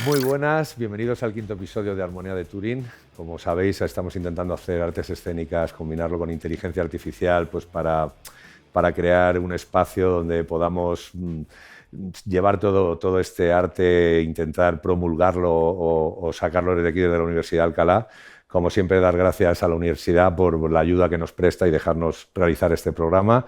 Muy buenas, bienvenidos al quinto episodio de Armonía de Turín. Como sabéis, estamos intentando hacer artes escénicas, combinarlo con inteligencia artificial, pues para crear un espacio donde podamos llevar todo este arte, intentar promulgarlo o sacarlo desde aquí, desde la Universidad de Alcalá. Como siempre, dar gracias a la universidad por la ayuda que nos presta y dejarnos realizar este programa.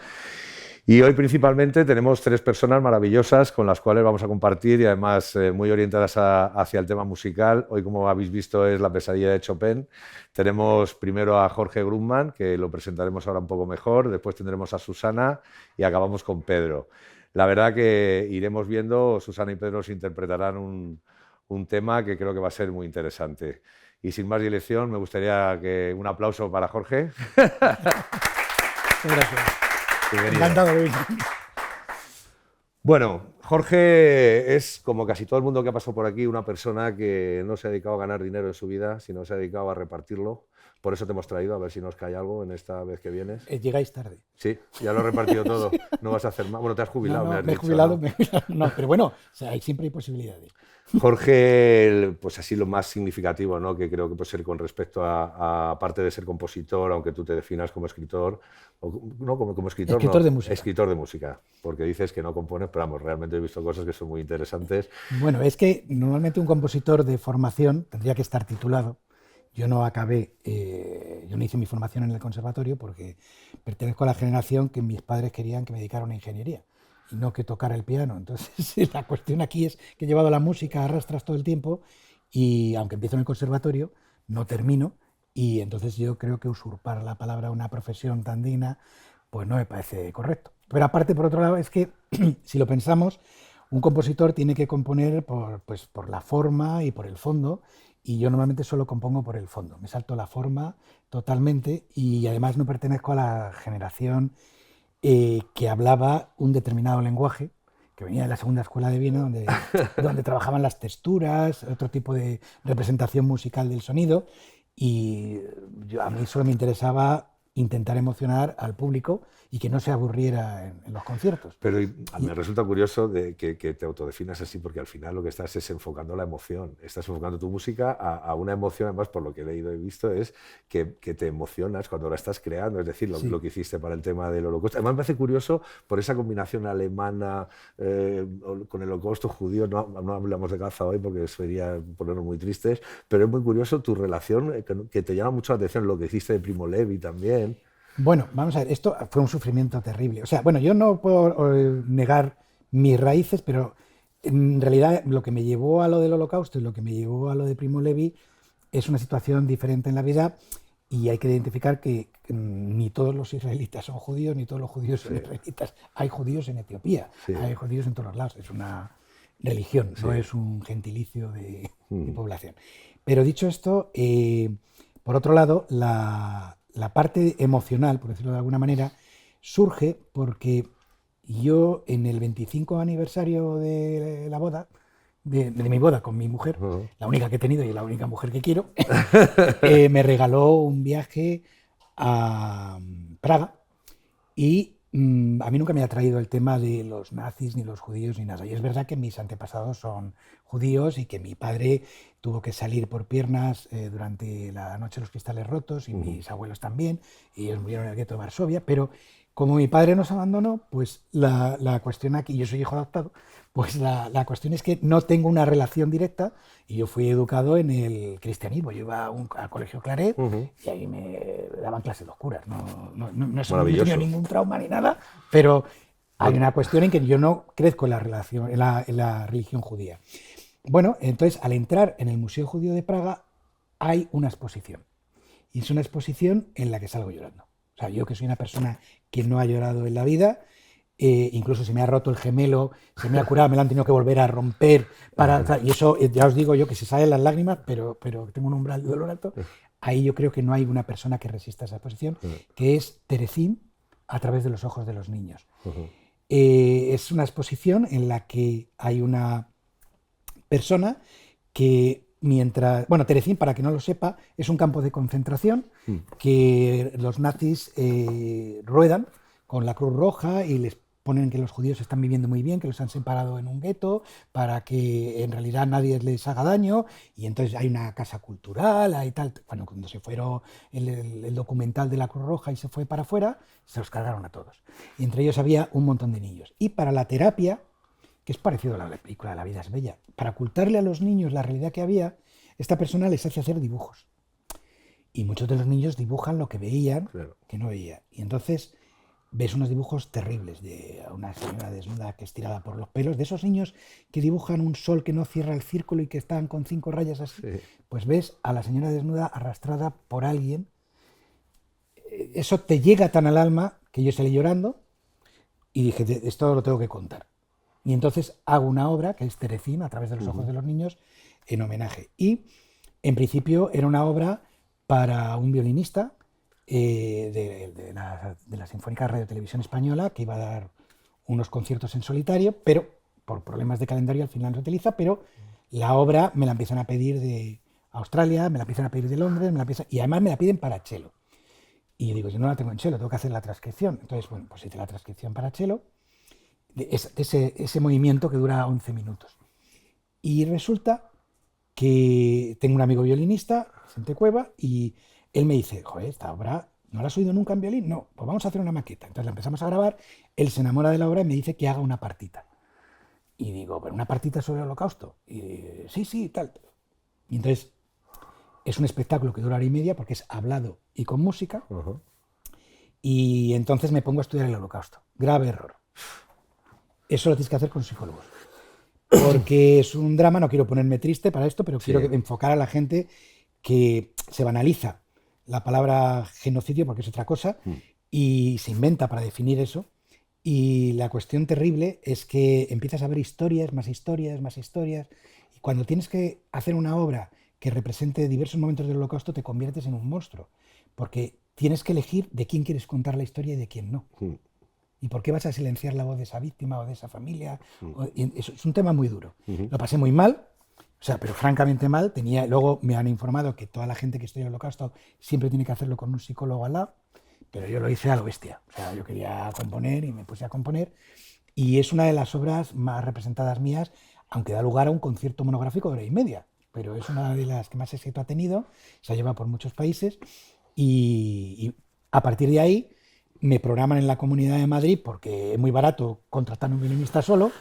Y hoy principalmente tenemos tres personas maravillosas con las cuales vamos a compartir y además muy orientadas hacia el tema musical. Hoy, como habéis visto, es La pesadilla de Chopin. Tenemos primero a Jorge Grumman, que lo presentaremos ahora un poco mejor, después tendremos a Susana y acabamos con Pedro. La verdad que iremos viendo, Susana y Pedro se interpretarán un tema que creo que va a ser muy interesante. Y sin más dilación, me gustaría que un aplauso para Jorge. Gracias. Bienvenido. Encantado, Luis. Bueno, Jorge es, como casi todo el mundo que ha pasado por aquí, una persona que no se ha dedicado a ganar dinero en su vida, sino se ha dedicado a repartirlo. Por eso te hemos traído, a ver si nos cae algo en esta vez que vienes. Llegáis tarde. Sí, ya lo he repartido todo. No vas a hacer más. Bueno, te has jubilado, No, me has me he dicho, jubilado, ¿no? me he jubilado. No, pero bueno, o sea, siempre hay posibilidades. Jorge, pues así lo más significativo, ¿no? Que creo que puede ser con respecto a aparte de ser compositor, aunque tú te definas como escritor, no como escritor, Escritor no, de música. escritor de música, porque dices que no compones, pero vamos, realmente he visto cosas que son muy interesantes. Bueno, es que normalmente un compositor de formación tendría que estar titulado. Yo no acabé, yo no hice mi formación en el conservatorio porque pertenezco a la generación que mis padres querían que me dedicara a una ingeniería y no que tocara el piano. Entonces, la cuestión aquí es que he llevado la música a rastras todo el tiempo y aunque empiezo en el conservatorio, no termino y entonces yo creo que usurpar la palabra a una profesión tan digna, pues no me parece correcto. Pero aparte, por otro lado, es que si lo pensamos, un compositor tiene que componer por la forma y por el fondo, y yo normalmente solo compongo por el fondo. Me salto la forma totalmente y además no pertenezco a la generación que hablaba un determinado lenguaje, que venía de la segunda escuela de Viena, donde trabajaban las texturas, otro tipo de representación musical del sonido, y a mí solo me interesaba intentar emocionar al público y que no se aburriera en los conciertos. Pero me resulta curioso que te autodefinas así, porque al final lo que estás es enfocando la emoción. Estás enfocando tu música a una emoción, además, por lo que he leído y visto, es que te emocionas cuando la estás creando, es decir, Sí. lo que hiciste para el tema del Holocausto. Además, me parece curioso por esa combinación alemana con el Holocausto judío. No hablamos de Gaza hoy porque sería ponernos muy tristes, pero es muy curioso tu relación, que te llama mucho la atención, lo que hiciste de Primo Levi también. Bueno, vamos a ver, esto fue un sufrimiento terrible. O sea, bueno, yo no puedo negar mis raíces, pero en realidad lo que me llevó a lo del Holocausto y lo que me llevó a lo de Primo Levi es una situación diferente en la vida y hay que identificar que ni todos los israelitas son judíos, ni todos los judíos son israelitas. Hay judíos en Etiopía, hay judíos en todos los lados. Es una religión, no es un gentilicio de población. Pero dicho esto, por otro lado, la parte emocional, por decirlo de alguna manera, surge porque yo en el 25 aniversario de la boda, de mi boda con mi mujer, la única que he tenido y la única mujer que quiero, me regaló un viaje a Praga y a mí nunca me ha atraído el tema de los nazis, ni los judíos, ni nada. Y es verdad que mis antepasados son judíos y que mi padre tuvo que salir por piernas durante la noche de los cristales rotos y mis abuelos también, y ellos murieron en el gueto de Varsovia, pero como mi padre nos abandonó, pues la cuestión aquí, yo soy hijo adoptado, pues la cuestión es que no tengo una relación directa y yo fui educado en el cristianismo. Yo iba al colegio Claret y ahí me daban clases de los curas. No he tenido ningún trauma ni nada, pero hay una cuestión en que yo no crezco en la religión judía. Bueno, entonces al entrar en el Museo Judío de Praga hay una exposición. Y es una exposición en la que salgo llorando. O sea, yo que soy una persona que no ha llorado en la vida, incluso se me ha roto el gemelo, se me ha curado, me lo han tenido que volver a romper. Y eso, ya os digo yo, que se salen las lágrimas, pero tengo un umbral de dolor alto. Ahí yo creo que no hay una persona que resista esa exposición, que es Terezín a través de los ojos de los niños. Es una exposición en la que hay una persona que bueno, Terezín, para que no lo sepa, es un campo de concentración que los nazis ruedan con la Cruz Roja y les ponen que los judíos están viviendo muy bien, que los han separado en un gueto, para que en realidad nadie les haga daño, y entonces hay una casa cultural, hay tal. Bueno, cuando se fueron el documental de la Cruz Roja y se fue para afuera, se los cargaron a todos. Y entre ellos había un montón de niños. Y para la terapia, que es parecido a la película La vida es bella, para ocultarle a los niños la realidad que había, esta persona les hace hacer dibujos. Y muchos de los niños dibujan lo que veían, claro, que no veían. Y entonces ves unos dibujos terribles de una señora desnuda que es tirada por los pelos, de esos niños que dibujan un sol que no cierra el círculo y que están con 5 rayas así. Sí. Pues ves a la señora desnuda arrastrada por alguien. Eso te llega tan al alma que yo salí llorando y dije, esto lo tengo que contar. Y entonces hago una obra que es Teresina, a través de los ojos de los niños, en homenaje. Y en principio era una obra para un violinista de la Sinfónica Radio Televisión Española, que iba a dar unos conciertos en solitario, pero por problemas de calendario al final no se utiliza, pero la obra me la empiezan a pedir de Australia, me la empiezan a pedir de Londres, y además me la piden para cello. Y digo, yo no la tengo en cello, tengo que hacer la transcripción. Entonces, bueno, pues hice la transcripción para cello, ese movimiento que dura 11 minutos. Y resulta que tengo un amigo violinista, Vicente Cueva, y él me dice, joder, esta obra, ¿no la has oído nunca en violín? No, pues vamos a hacer una maqueta. Entonces la empezamos a grabar, él se enamora de la obra y me dice que haga una partita. Y digo, ¿pero una partita sobre el Holocausto? Y sí, tal. Y entonces es un espectáculo que dura 1 hora y media porque es hablado y con música. Y entonces me pongo a estudiar el Holocausto. Grave error. Eso lo tienes que hacer con psicólogos. Porque es un drama, no quiero ponerme triste para esto, pero quiero enfocar a la gente que se banaliza la palabra genocidio porque es otra cosa y se inventa para definir eso. Y la cuestión terrible es que empiezas a ver historias, más historias, más historias. Y cuando tienes que hacer una obra que represente diversos momentos del Holocausto, te conviertes en un monstruo. Porque tienes que elegir de quién quieres contar la historia y de quién no. ¿Y por qué vas a silenciar la voz de esa víctima o de esa familia? Eso es un tema muy duro. Lo pasé muy mal, o sea, pero francamente mal. Luego me han informado que toda la gente que estudia el Holocausto siempre tiene que hacerlo con un psicólogo al lado, pero yo lo hice a lo bestia. O sea, yo quería componer y me puse a componer. Y es una de las obras más representadas mías, aunque da lugar a un concierto monográfico de 1 hora y media. Pero es una de las que más éxito ha tenido, se ha llevado por muchos países. Y a partir de ahí me programan en la Comunidad de Madrid porque es muy barato contratar a un violinista solo,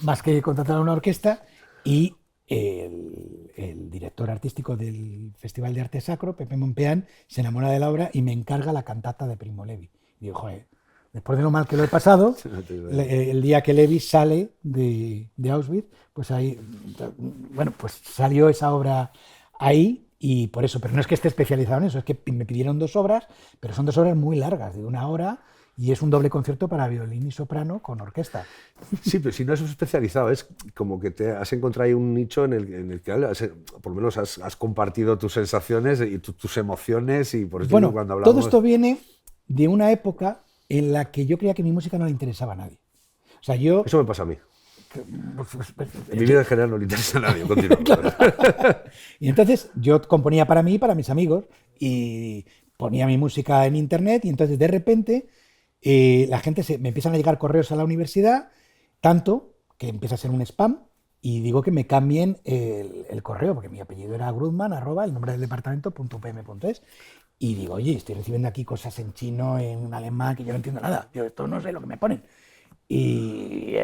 más que contratar a una orquesta, y el director artístico del Festival de Arte Sacro, Pepe Monpeán, se enamora de la obra y me encarga la cantata de Primo Levi. Y digo, joder, después de lo mal que lo he pasado, el día que Levi sale de Auschwitz, pues ahí, bueno, pues salió esa obra ahí. Y por eso, pero no es que esté especializado en eso, es que me pidieron 2 obras, pero son 2 obras muy largas, de 1 hora, y es un doble concierto para violín y soprano con orquesta. Sí, pero si no es especializado, es como que te has encontrado ahí un nicho en el que por lo menos has compartido tus sensaciones y tus emociones, y por eso bueno, cuando hablamos... todo esto viene de una época en la que yo creía que mi música no le interesaba a nadie. O sea, Eso me pasa a mí. En mi vida en general no le interesa a nadie, continúo. Claro. Y entonces yo componía para mí y para mis amigos y ponía mi música en internet, y entonces de repente la gente me empiezan a llegar correos a la universidad, tanto que empieza a ser un spam, y digo que me cambien el correo, porque mi apellido era Grudman, @el nombre del departamento.pm.es, y digo, oye, estoy recibiendo aquí cosas en chino, en alemán, que yo no entiendo nada, yo esto no sé lo que me ponen. Y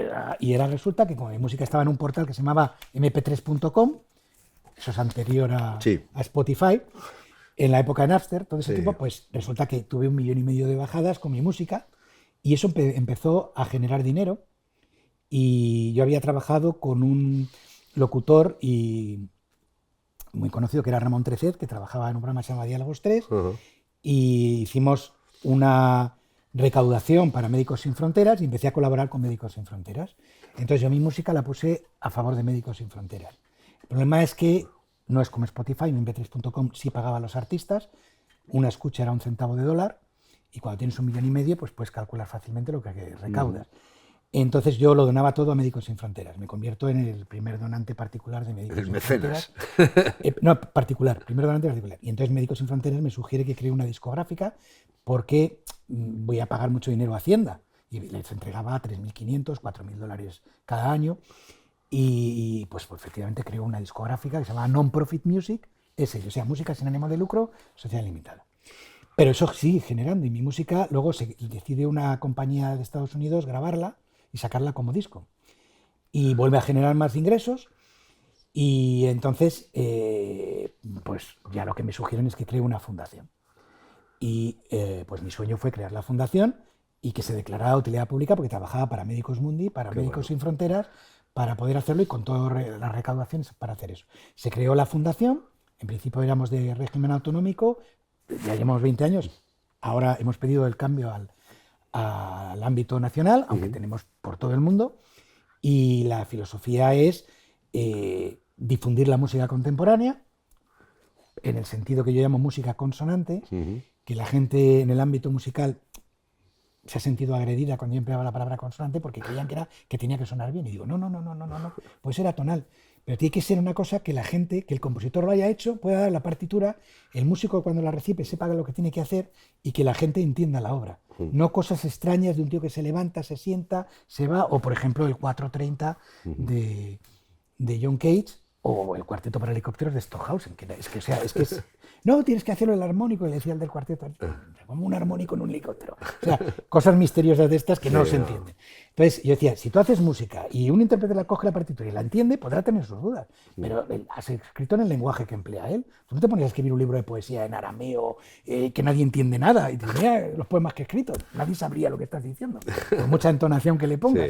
resulta que como mi música estaba en un portal que se llamaba mp3.com, eso es anterior a Spotify, en la época de Napster, todo ese tipo, pues resulta que tuve 1,5 millones de bajadas con mi música, y eso empezó a generar dinero. Y yo había trabajado con un locutor y muy conocido que era Ramón Trecet, que trabajaba en un programa que se llama Diálogos 3, y hicimos una recaudación para Médicos Sin Fronteras y empecé a colaborar con Médicos Sin Fronteras. Entonces yo mi música la puse a favor de Médicos Sin Fronteras. El problema es que no es como Spotify, en mp3.com sí pagaba a los artistas, una escucha era $0.01, y cuando tienes 1,5 millones, pues puedes calcular fácilmente lo que recaudas. Entonces yo lo donaba todo a Médicos Sin Fronteras. Me convierto en el primer donante particular de Médicos Sin Fronteras. No, particular, primer donante particular. Y entonces Médicos Sin Fronteras me sugiere que cree una discográfica porque voy a pagar mucho dinero a Hacienda. y les entregaba $3.500, $4.000 cada año. Y pues efectivamente creó una discográfica que se llama Non-Profit Music, o sea, música sin ánimo de lucro, sociedad limitada. Pero eso sigue generando, y mi música luego decide una compañía de Estados Unidos grabarla y sacarla como disco. Y vuelve a generar más ingresos, y entonces pues ya lo que me sugieren es que cree una fundación. Y pues mi sueño fue crear la fundación y que se declarara de utilidad pública, porque trabajaba para Médicos Mundi, para Médicos Sin Fronteras, para poder hacerlo, y con todas las recaudaciones para hacer eso. Se creó la fundación, en principio éramos de régimen autonómico, ya llevamos 20 años, ahora hemos pedido el cambio al ámbito nacional, aunque tenemos por todo el mundo, y la filosofía es difundir la música contemporánea, en el sentido que yo llamo música consonante, que la gente en el ámbito musical se ha sentido agredida cuando yo empleaba la palabra consonante, porque creían que tenía que sonar bien. Y digo, no, pues era tonal. Pero tiene que ser una cosa que la gente, que el compositor lo haya hecho, pueda dar la partitura, el músico cuando la recibe sepa lo que tiene que hacer y que la gente entienda la obra. No cosas extrañas de un tío que se levanta, se sienta, se va, o por ejemplo el 430 de John Cage, o el cuarteto para helicópteros de Stockhausen, no, tienes que hacerlo el armónico, le decía el del cuarteto, como un armónico en un helicóptero. O sea, cosas misteriosas de estas que no se entienden. Entonces yo decía, si tú haces música y un intérprete la coge la partitura y la entiende, podrá tener sus dudas, pero has escrito en el lenguaje que emplea él. Tú no te pones a escribir un libro de poesía en arameo que nadie entiende nada, y te mira los poemas que he escrito, nadie sabría lo que estás diciendo, por mucha entonación que le pongas.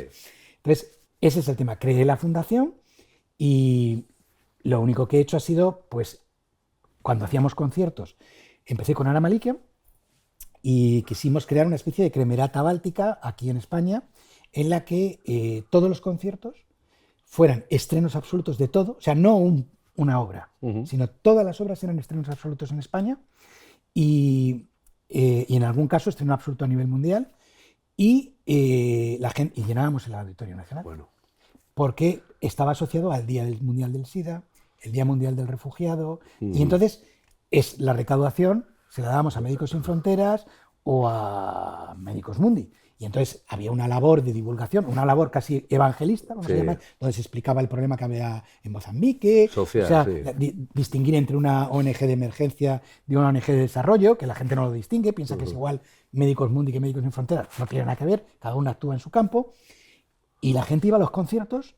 Entonces, ese es el tema. Creé la fundación y lo único que he hecho ha sido, pues, cuando hacíamos conciertos, empecé con Ana Malikian y quisimos crear una especie de cremerata báltica aquí en España, en la que todos los conciertos fueran estrenos absolutos de todo, o sea, no una obra, sino todas las obras eran estrenos absolutos en España, y en algún caso estreno absoluto a nivel mundial, y llenábamos el Auditorio Nacional. Bueno. Porque estaba asociado al Día Mundial del SIDA, el Día Mundial del Refugiado, y entonces la recaudación se la dábamos a Médicos Sin Fronteras o a Médicos Mundi. Y entonces había una labor de divulgación, una labor casi evangelista, vamos a llamar, donde se explicaba el problema que había en Mozambique, distinguir entre una ONG de emergencia de una ONG de desarrollo, que la gente no lo distingue, piensa que es igual Médicos Mundi que Médicos Sin Fronteras, no tiene nada que ver, cada uno actúa en su campo, y la gente iba a los conciertos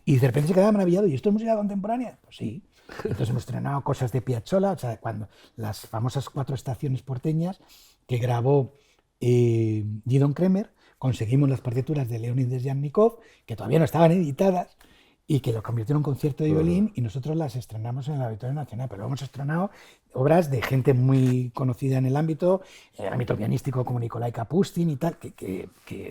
y de repente se quedaba maravillado. ¿Y esto es música contemporánea? Pues sí. Entonces hemos estrenado cosas de Piazzolla, o sea, cuando las famosas 4 estaciones porteñas que grabó Gidon Kremer, conseguimos las partituras de Leonid Desyannikov, que todavía no estaban editadas, y que lo convirtió en un concierto de violín, y nosotros las estrenamos en el Auditorio Nacional. Pero hemos estrenado obras de gente muy conocida en el ámbito pianístico, como Nikolai Kapustin y tal, que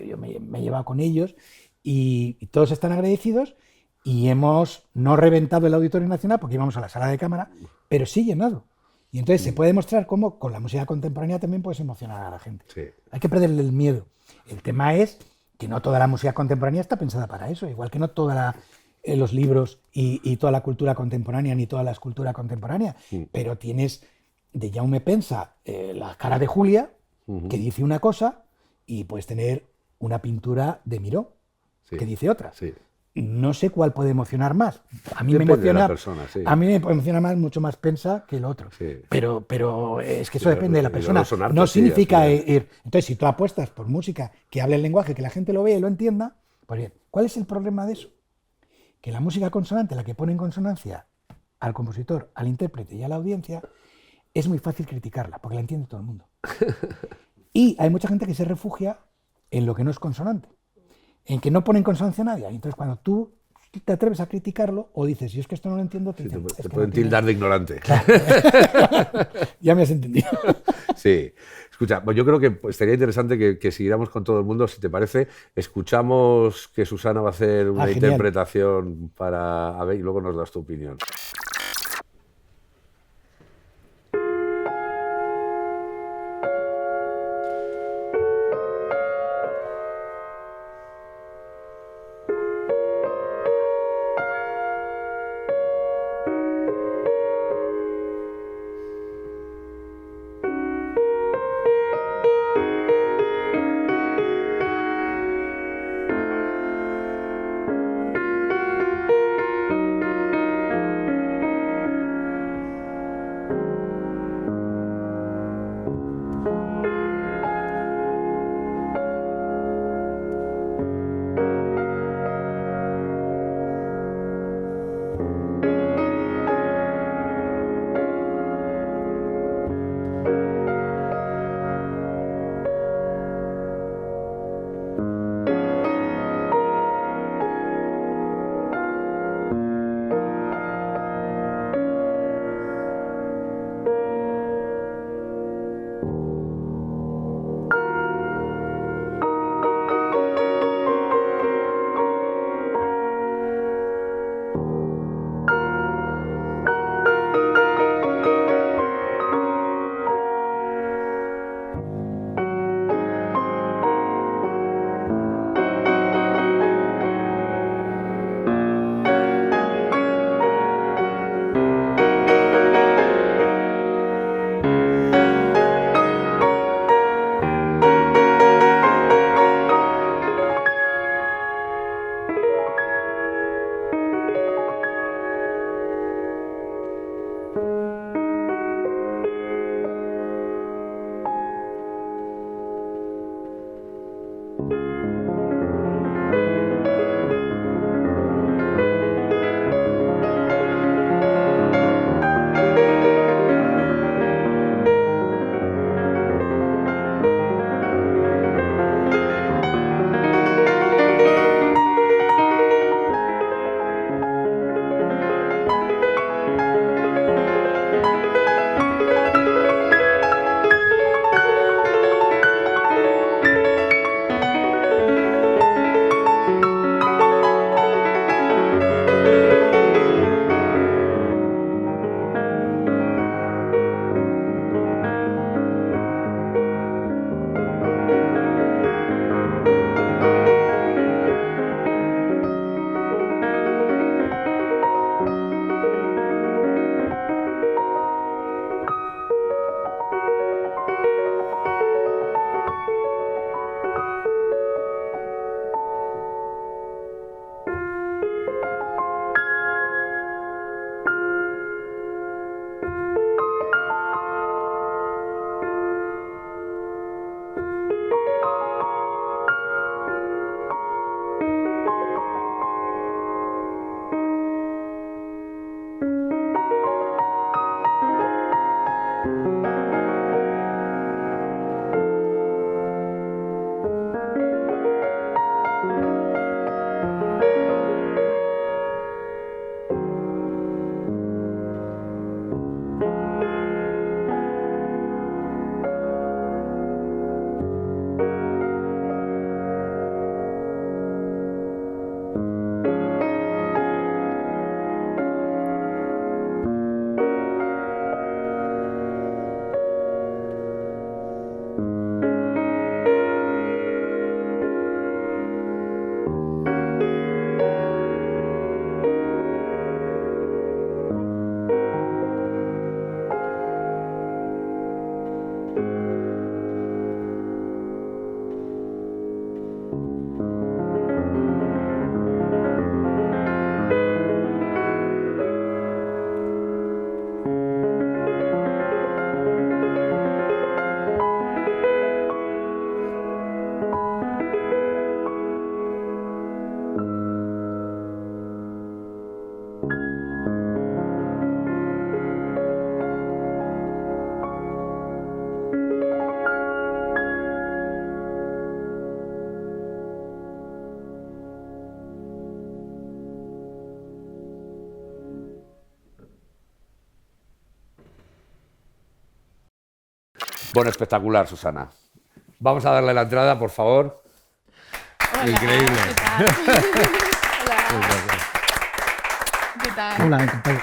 yo me he llevado con ellos, y todos están agradecidos, y hemos no reventado el Auditorio Nacional porque íbamos a la sala de cámara, pero sí llenado. Y entonces se puede demostrar cómo con la música contemporánea también puedes emocionar a la gente. Sí. Hay que perderle el miedo. El tema es que no toda la música contemporánea está pensada para eso, igual que no toda los libros y toda la cultura contemporánea, ni toda la escultura contemporánea. Pero tienes de Jaume Pensa la cara de Julia, que dice una cosa, y puedes tener una pintura de Miró, que dice otra. Sí. No sé cuál puede emocionar más. A mí Depende me emociona, de la persona, sí. a mí me emociona mucho más Pensa que el otro. Sí. Pero es que eso depende de la persona. Artes, no significa sí, ir. Entonces, si tú apuestas por música que hable el lenguaje, que la gente lo vea y lo entienda, pues bien, ¿cuál es el problema de eso? Que la música consonante, la que pone en consonancia al compositor, al intérprete y a la audiencia, es muy fácil criticarla, porque la entiende todo el mundo. Y hay mucha gente que se refugia en lo que no es consonante, en que no pone en consonancia a nadie. Y entonces, cuando tú te atreves a criticarlo o dices, yo es que esto no lo entiendo, te dicen, te pueden tildar de ignorante. Claro. Ya me has entendido. Sí. Escucha, pues yo creo que pues, sería interesante que siguiéramos con todo el mundo. Si te parece, escuchamos que Susana va a hacer una interpretación para... A ver, y luego nos das tu opinión. Bueno, espectacular, Susana. Vamos a darle la entrada, por favor. Hola, Increíble. ¿qué tal? Hola. ¿Qué tal? Hola, encantado.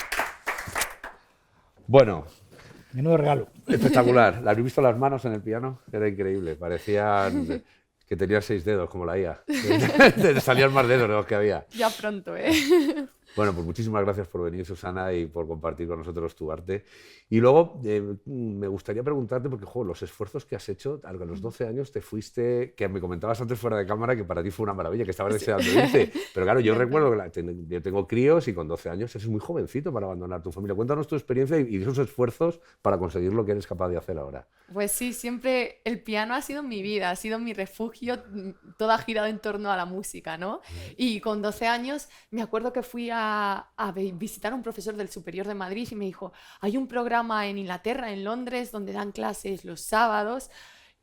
Bueno, Menudo regalo. espectacular. ¿La habéis visto las manos en el piano? Era increíble. Parecían que tenía 6 dedos, como la IA. Salían más dedos de los que había. Ya pronto, ¿eh? Bueno, pues muchísimas gracias por venir, Susana, y por compartir con nosotros tu arte. Y luego me gustaría preguntarte, porque los esfuerzos que has hecho, a los 12 años te fuiste, que me comentabas antes fuera de cámara que para ti fue una maravilla, que estabas deseando irte. Pero claro, yo recuerdo que yo tengo críos y con 12 años eres muy jovencito para abandonar tu familia. Cuéntanos tu experiencia y esos esfuerzos para conseguir lo que eres capaz de hacer ahora. Pues sí, siempre el piano ha sido mi vida, ha sido mi refugio, todo ha girado en torno a la música, ¿no? Y con 12 años me acuerdo que fui a visitar a un profesor del Superior de Madrid y me dijo, hay un programa en Inglaterra, en Londres, donde dan clases los sábados.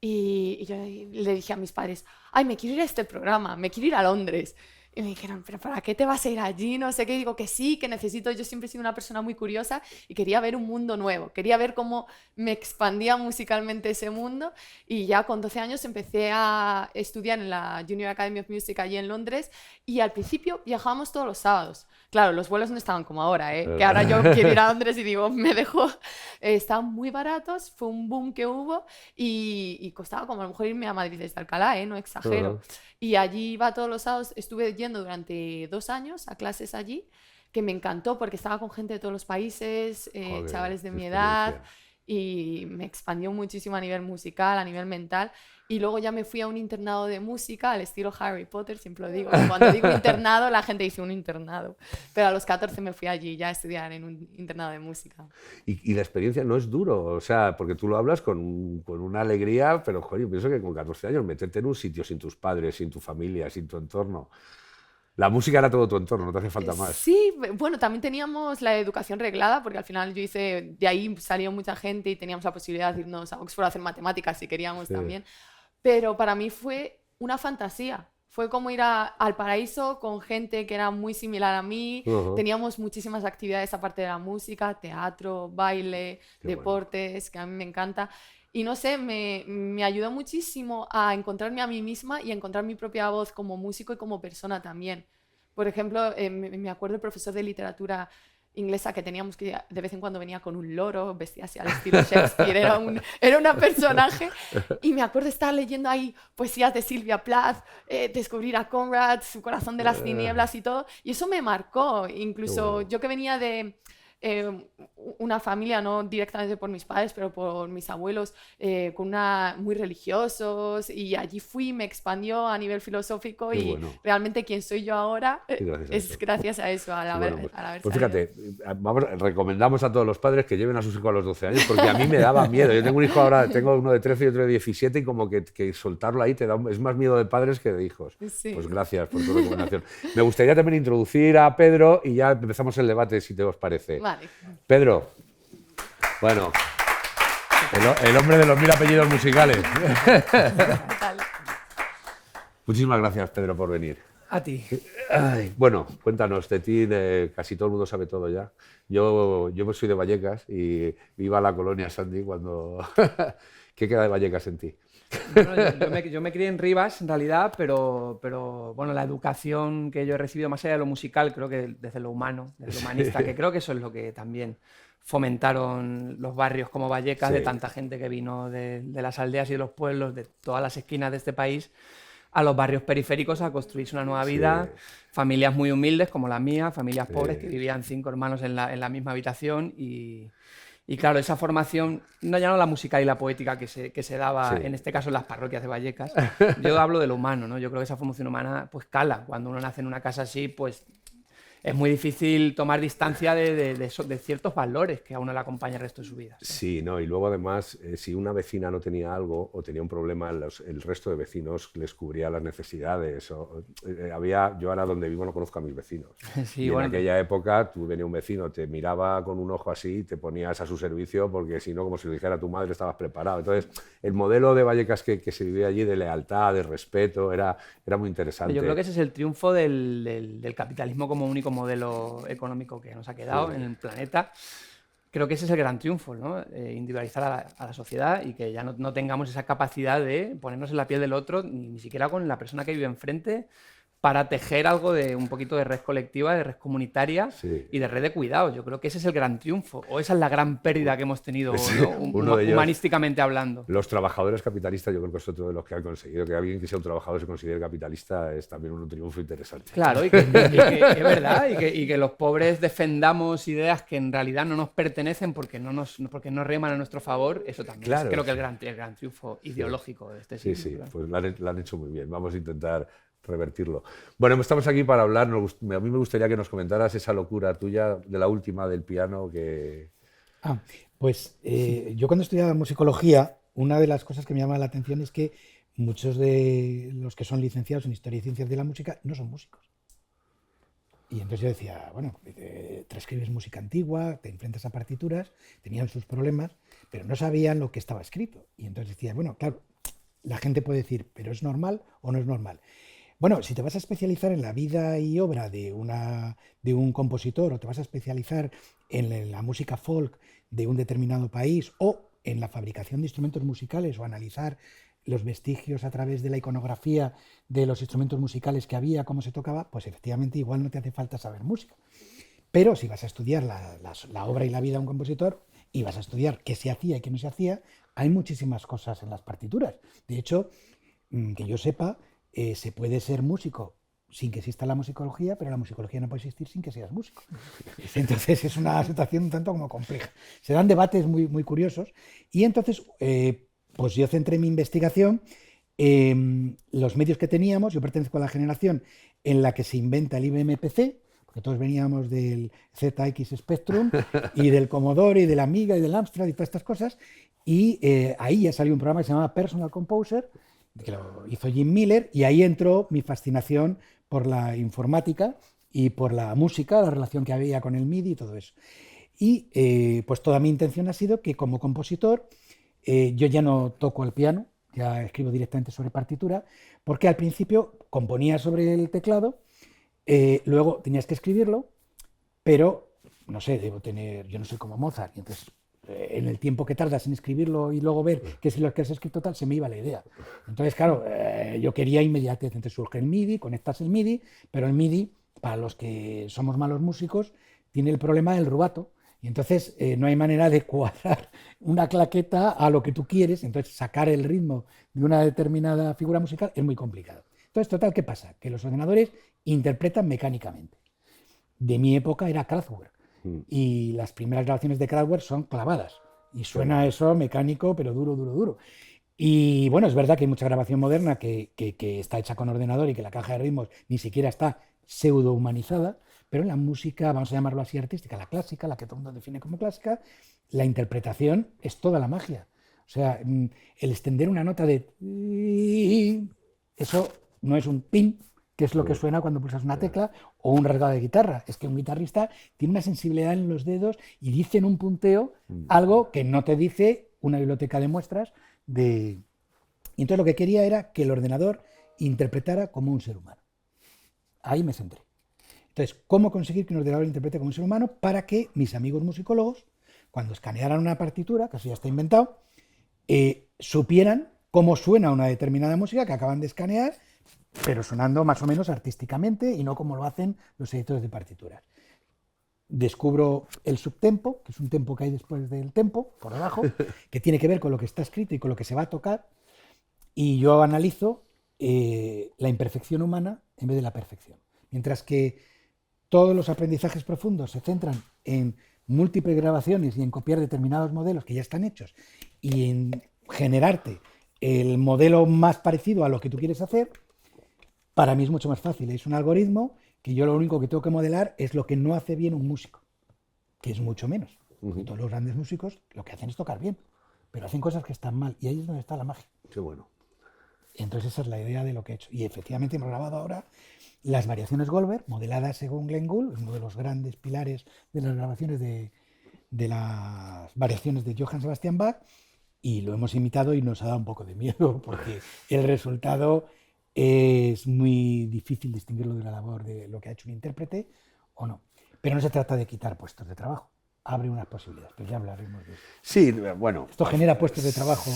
Y yo le dije a mis padres, ay, me quiero ir a este programa, me quiero ir a Londres. Y me dijeron, ¿pero para qué te vas a ir allí? No sé qué. Digo que sí, que necesito. Yo siempre he sido una persona muy curiosa y quería ver un mundo nuevo. Quería ver cómo me expandía musicalmente ese mundo. Y ya con 12 años empecé a estudiar en la Junior Academy of Music allí en Londres. Y al principio viajábamos todos los sábados. Claro, los vuelos no estaban como ahora, ¿eh? Que ahora yo quiero ir a Londres y digo, me dejo. Estaban muy baratos, fue un boom que hubo y costaba como a lo mejor irme a Madrid desde Alcalá, ¿eh? No exagero. Y allí iba todos los sábados, estuve yendo durante 2 años a clases allí, que me encantó porque estaba con gente de todos los países, chavales de mi edad, y me expandió muchísimo a nivel musical, a nivel mental. Y luego ya me fui a un internado de música al estilo Harry Potter, siempre lo digo. Cuando digo internado, la gente dice un internado. Pero a los 14 me fui allí ya a estudiar en un internado de música. Y la experiencia no es duro, o sea, porque tú lo hablas con una alegría, pero joder, yo pienso que con 14 años meterte en un sitio sin tus padres, sin tu familia, sin tu entorno. La música era todo tu entorno, no te hace falta más. Sí, bueno, también teníamos la educación reglada, porque al final yo hice, de ahí salió mucha gente y teníamos la posibilidad de irnos a Oxford a hacer matemáticas si queríamos también. Pero para mí fue una fantasía. Fue como ir al paraíso con gente que era muy similar a mí. Teníamos muchísimas actividades aparte de la música, teatro, baile, deportes, que a mí me encanta. Y no sé, me ayudó muchísimo a encontrarme a mí misma y a encontrar mi propia voz como músico y como persona también. Por ejemplo, me acuerdo el profesor de literatura inglesa que teníamos, que de vez en cuando venía con un loro, vestía así al estilo Shakespeare, era una personaje. Y me acuerdo estar leyendo ahí poesías de Sylvia Plath, descubrir a Conrad, Su corazón de las tinieblas y todo. Y eso me marcó. Incluso yo que venía de una familia, no directamente por mis padres, pero por mis abuelos, muy religiosos, y allí me expandió a nivel filosófico y realmente quien soy yo ahora es gracias a eso, al haber pues fíjate, recomendamos a todos los padres que lleven a sus hijos a los 12 años, porque a mí me daba miedo. Yo tengo un hijo ahora, tengo uno de 13 y otro de 17, y como que soltarlo ahí es más miedo de padres que de hijos. Sí. Pues gracias por tu recomendación. Me gustaría también introducir a Pedro y ya empezamos el debate, si te os parece. Vale. Pedro, bueno, el hombre de los 1000 apellidos musicales. Muchísimas gracias, Pedro, por venir. A ti. Ay, bueno, cuéntanos de ti, casi todo el mundo sabe todo ya. Yo soy de Vallecas y iba a la colonia Sandy cuando... ¿Qué queda de Vallecas en ti? Bueno, yo me crié en Rivas, en realidad, pero bueno, la educación que yo he recibido más allá de lo musical, creo que desde lo humano, desde lo humanista, que creo que eso es lo que también fomentaron los barrios como Vallecas, de tanta gente que vino de las aldeas y de los pueblos, de todas las esquinas de este país, a los barrios periféricos a construirse una nueva vida, familias muy humildes como la mía, familias pobres que vivían 5 hermanos en la misma habitación y claro, esa formación, ya no la musical y la poética que se daba, en este caso en las parroquias de Vallecas, yo hablo de lo humano, ¿no? Yo creo que esa formación humana pues cala. Cuando uno nace en una casa así, pues es muy difícil tomar distancia de ciertos valores que a uno le acompañan el resto de su vida. Sí, no, y luego además, si una vecina no tenía algo o tenía un problema, el resto de vecinos les cubría las necesidades. Yo ahora donde vivo no conozco a mis vecinos. Sí, y en aquella época tú venía un vecino, te miraba con un ojo así y te ponías a su servicio porque si no, como si lo dijera tu madre, estabas preparado. Entonces, el modelo de Vallecas que se vivía allí de lealtad, de respeto, era muy interesante. Yo creo que ese es el triunfo del capitalismo como único modelo económico que nos ha quedado en el planeta, creo que ese es el gran triunfo, ¿no? Individualizar a la sociedad y que ya no tengamos esa capacidad de ponernos en la piel del otro, ni siquiera con la persona que vive enfrente, para tejer algo de un poquito de red colectiva, de red comunitaria y de red de cuidados. Yo creo que ese es el gran triunfo, o esa es la gran pérdida que hemos tenido, ¿no? Uno de ellos, humanísticamente hablando. Los trabajadores capitalistas, yo creo que es otro de los que han conseguido. Que alguien que sea un trabajador se considere capitalista es también un triunfo interesante. Claro, y que es verdad, y que los pobres defendamos ideas que en realidad no nos pertenecen porque no reman a nuestro favor, eso también Claro, es, creo que el gran triunfo ideológico de este siglo. Sí, claro. pues lo han hecho muy bien. Vamos a intentar revertirlo. Bueno, estamos aquí para hablar. A mí me gustaría que nos comentaras esa locura tuya de la última del piano que... Pues yo cuando estudiaba musicología, una de las cosas que me llama la atención es que muchos de los que son licenciados en Historia y Ciencias de la Música no son músicos. Y entonces yo decía, bueno, transcribes música antigua, te enfrentas a partituras, tenían sus problemas, pero no sabían lo que estaba escrito. Y entonces decía, bueno, claro, la gente puede decir, ¿pero es normal o no es normal? Bueno, si te vas a especializar en la vida y obra de un compositor, o te vas a especializar en la música folk de un determinado país, o en la fabricación de instrumentos musicales, o analizar los vestigios a través de la iconografía de los instrumentos musicales que había, cómo se tocaba, pues efectivamente igual no te hace falta saber música. Pero si vas a estudiar la obra y la vida de un compositor, y vas a estudiar qué se hacía y qué no se hacía, hay muchísimas cosas en las partituras. De hecho, que yo sepa, se puede ser músico sin que exista la musicología, pero la musicología no puede existir sin que seas músico. Entonces es una situación un tanto como compleja. Se dan debates muy, muy curiosos y entonces pues yo centré mi investigación en los medios que teníamos. Yo pertenezco a la generación en la que se inventa el IBM PC, porque todos veníamos del ZX Spectrum y del Commodore y del Amiga y del Amstrad y todas estas cosas, y ahí ya salió un programa que se llamaba Personal Composer, que lo hizo Jim Miller, y ahí entró mi fascinación por la informática y por la música, la relación que había con el MIDI y todo eso. Y pues toda mi intención ha sido que como compositor yo ya no toco el piano, ya escribo directamente sobre partitura, porque al principio componía sobre el teclado, luego tenías que escribirlo, pero no sé, yo no soy como Mozart, y entonces en el tiempo que tardas en escribirlo y luego ver que si lo que has escrito tal, se me iba la idea. Entonces, claro, yo quería inmediatez. Entonces surge el MIDI, conectas el MIDI, pero el MIDI, para los que somos malos músicos, tiene el problema del rubato. Y entonces no hay manera de cuadrar una claqueta a lo que tú quieres. Entonces sacar el ritmo de una determinada figura musical es muy complicado. Entonces, total, ¿qué pasa? Que los ordenadores interpretan mecánicamente. De mi época era Kraftwerk. Y las primeras grabaciones de Kraftwerk son clavadas. Y suena eso mecánico, pero duro, duro, duro. Y bueno, es verdad que hay mucha grabación moderna que está hecha con ordenador y que la caja de ritmos ni siquiera está pseudo humanizada, pero en la música, vamos a llamarlo así, artística, la clásica, la que todo el mundo define como clásica, la interpretación es toda la magia. O sea, el extender una nota de... Eso no es un pin, que es lo que suena cuando pulsas una tecla, o un rasgado de guitarra. Es que un guitarrista tiene una sensibilidad en los dedos y dice en un punteo algo que no te dice una biblioteca de muestras de... Y entonces lo que quería era que el ordenador interpretara como un ser humano. Ahí me centré. Entonces, ¿cómo conseguir que un ordenador interprete como un ser humano para que mis amigos musicólogos, cuando escanearan una partitura, que eso ya está inventado, supieran cómo suena una determinada música que acaban de escanear, pero sonando más o menos artísticamente y no como lo hacen los editores de partituras. Descubro el subtempo, que es un tempo que hay después del tempo, por debajo, que tiene que ver con lo que está escrito y con lo que se va a tocar, y yo analizo la imperfección humana en vez de la perfección. Mientras que todos los aprendizajes profundos se centran en múltiples grabaciones y en copiar determinados modelos que ya están hechos y en generarte el modelo más parecido a lo que tú quieres hacer, para mí es mucho más fácil. Es un algoritmo que yo lo único que tengo que modelar es lo que no hace bien un músico, que es mucho menos. Todos los grandes músicos lo que hacen es tocar bien, pero hacen cosas que están mal y ahí es donde está la magia. Qué bueno. Entonces esa es la idea de lo que he hecho. Y efectivamente hemos grabado ahora las variaciones Goldberg, modeladas según Glenn Gould, uno de los grandes pilares de las grabaciones de las variaciones de Johann Sebastian Bach, y lo hemos imitado y nos ha dado un poco de miedo porque el resultado es muy difícil distinguirlo de la labor de lo que ha hecho un intérprete o no. Pero no se trata de quitar puestos de trabajo, abre unas posibilidades, pero ya hablaremos de eso. Sí, bueno. Esto genera puestos de trabajo.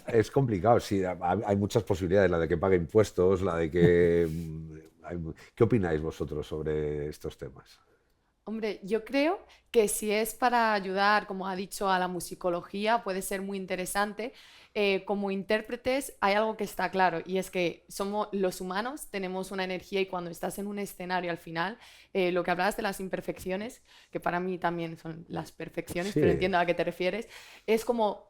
Es complicado, sí. Hay muchas posibilidades, la de que pague impuestos, la de que... ¿Qué opináis vosotros sobre estos temas? Hombre, yo creo que si es para ayudar, como ha dicho, a la musicología, puede ser muy interesante. Como intérpretes hay algo que está claro y es que somos los humanos, tenemos una energía y cuando estás en un escenario al final, lo que hablabas de las imperfecciones, que para mí también son las perfecciones, Sí. pero entiendo a qué te refieres, es como...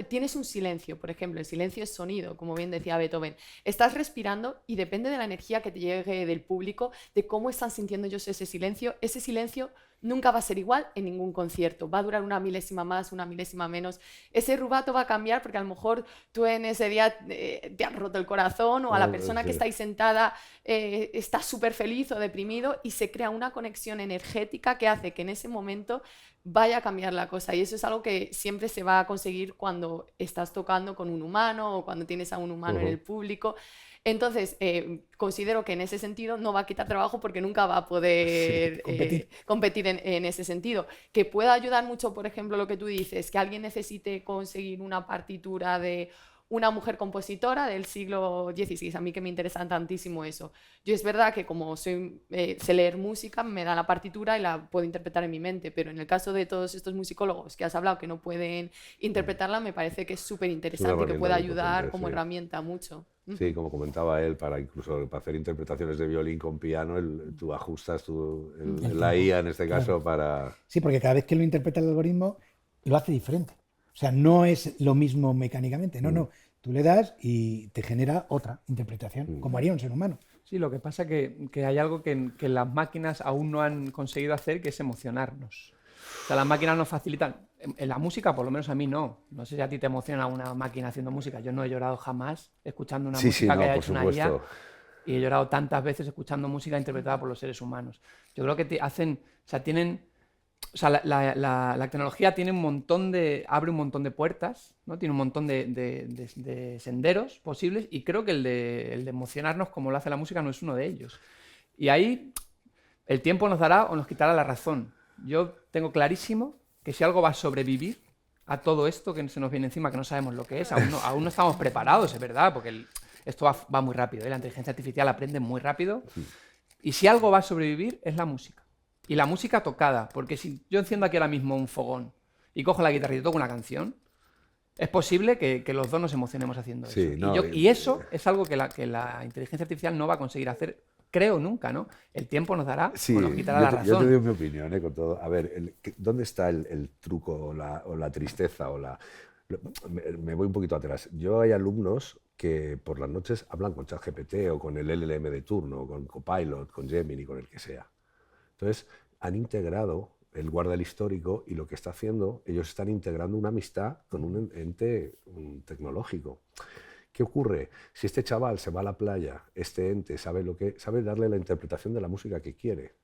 tienes un silencio, por ejemplo, el silencio es sonido, como bien decía Beethoven. Estás respirando y depende de la energía que te llegue del público, de cómo están sintiendo ellos ese silencio nunca va a ser igual en ningún concierto. Va a durar una milésima más, una milésima menos. Ese rubato va a cambiar porque a lo mejor tú en ese día te has roto el corazón o a la persona que está ahí sentada está súper feliz o deprimido y se crea una conexión energética que hace que en ese momento vaya a cambiar la cosa. Y eso es algo que siempre se va a conseguir cuando estás tocando con un humano o cuando tienes a un humano en el público. Entonces, considero que en ese sentido no va a quitar trabajo porque nunca va a poder competir en ese sentido. Que pueda ayudar mucho, por ejemplo, lo que tú dices, que alguien necesite conseguir una partitura de una mujer compositora del siglo XVI. A mí que me interesa tantísimo eso. Yo es verdad que como sé leer música, me da la partitura y la puedo interpretar en mi mente, pero en el caso de todos estos musicólogos que has hablado que no pueden interpretarla, me parece que es súper interesante y que puede ayudar como herramienta mucho. Sí, como comentaba él, incluso para hacer interpretaciones de violín con piano, tú ajustas la IA en este caso para... Sí, porque cada vez que lo interpreta el algoritmo, lo hace diferente. O sea, no es lo mismo mecánicamente, no. Tú le das y te genera otra interpretación, como haría un ser humano. Sí, lo que pasa que hay algo que las máquinas aún no han conseguido hacer, que es emocionarnos. O sea, las máquinas nos facilitan... En la música, por lo menos a mí no. No sé si a ti te emociona una máquina haciendo música. Yo no he llorado jamás escuchando una música que haya hecho una IA. Y he llorado tantas veces escuchando música interpretada por los seres humanos. Yo creo que la tecnología tiene abre un montón de puertas, ¿no? Tiene un montón de senderos posibles y creo que el de emocionarnos como lo hace la música no es uno de ellos. Y ahí el tiempo nos dará o nos quitará la razón. Yo tengo clarísimo que si algo va a sobrevivir a todo esto que se nos viene encima, que no sabemos lo que es, aún no estamos preparados, es verdad, porque esto va muy rápido, ¿eh? La inteligencia artificial aprende muy rápido. Y si algo va a sobrevivir es la música. Y la música tocada, porque si yo enciendo aquí ahora mismo un fogón y cojo la guitarra y toco una canción, es posible que los dos nos emocionemos haciendo eso. Y eso es algo que la inteligencia artificial no va a conseguir hacer, creo, nunca, ¿no? El tiempo nos dará o nos quitará la razón. Yo te digo mi opinión, con todo. A ver, ¿dónde está el truco o la tristeza? Me voy un poquito atrás. Yo hay alumnos que por las noches hablan con ChatGPT o con el LLM de turno, con Copilot, con Gemini, con el que sea. Entonces, han integrado el guarda el histórico y lo que está haciendo, ellos están integrando una amistad con un ente tecnológico. ¿Qué ocurre? Si este chaval se va a la playa, este ente sabe darle la interpretación de la música que quiere.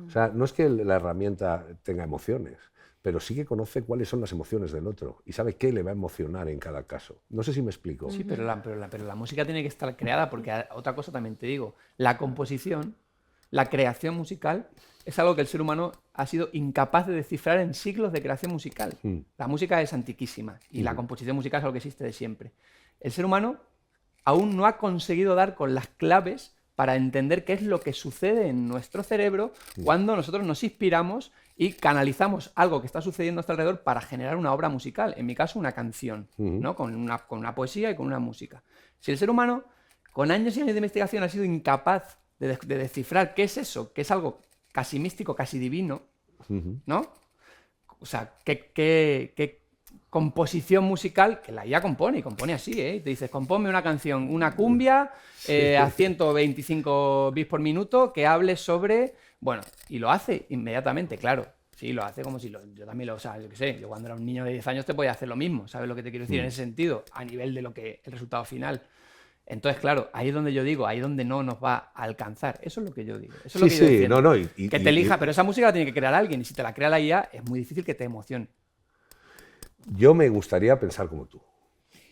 O sea, no es que la herramienta tenga emociones, pero sí que conoce cuáles son las emociones del otro y sabe qué le va a emocionar en cada caso. No sé si me explico. Sí, pero la música tiene que estar creada porque otra cosa también te digo, la composición, la creación musical es algo que el ser humano ha sido incapaz de descifrar en siglos de creación musical. La música es antiquísima y la composición musical es algo que existe de siempre. El ser humano aún no ha conseguido dar con las claves para entender qué es lo que sucede en nuestro cerebro cuando nosotros nos inspiramos y canalizamos algo que está sucediendo a nuestro alrededor para generar una obra musical, en mi caso una canción, ¿no? con una poesía y con una música. Si el ser humano, con años y años de investigación, ha sido incapaz de descifrar qué es eso, que es algo casi místico, casi divino, ¿no? O sea, qué composición musical, que la IA compone, y compone así, ¿eh? Y te dices, compónme una canción, una cumbia a 125 bits por minuto que hable sobre... Bueno, y lo hace inmediatamente, claro. Sí, lo hace como si yo también lo... O sea, yo qué sé, yo cuando era un niño de 10 años te podía hacer lo mismo, ¿sabes lo que te quiero decir? En ese sentido, a nivel de lo que el resultado final... Entonces, claro, ahí es donde yo digo, ahí es donde no nos va a alcanzar. Eso es lo que yo digo. Eso es lo que yo defiendo. Que te elija, pero esa música la tiene que crear alguien. Y si te la crea la IA, es muy difícil que te emocione. Yo me gustaría pensar como tú,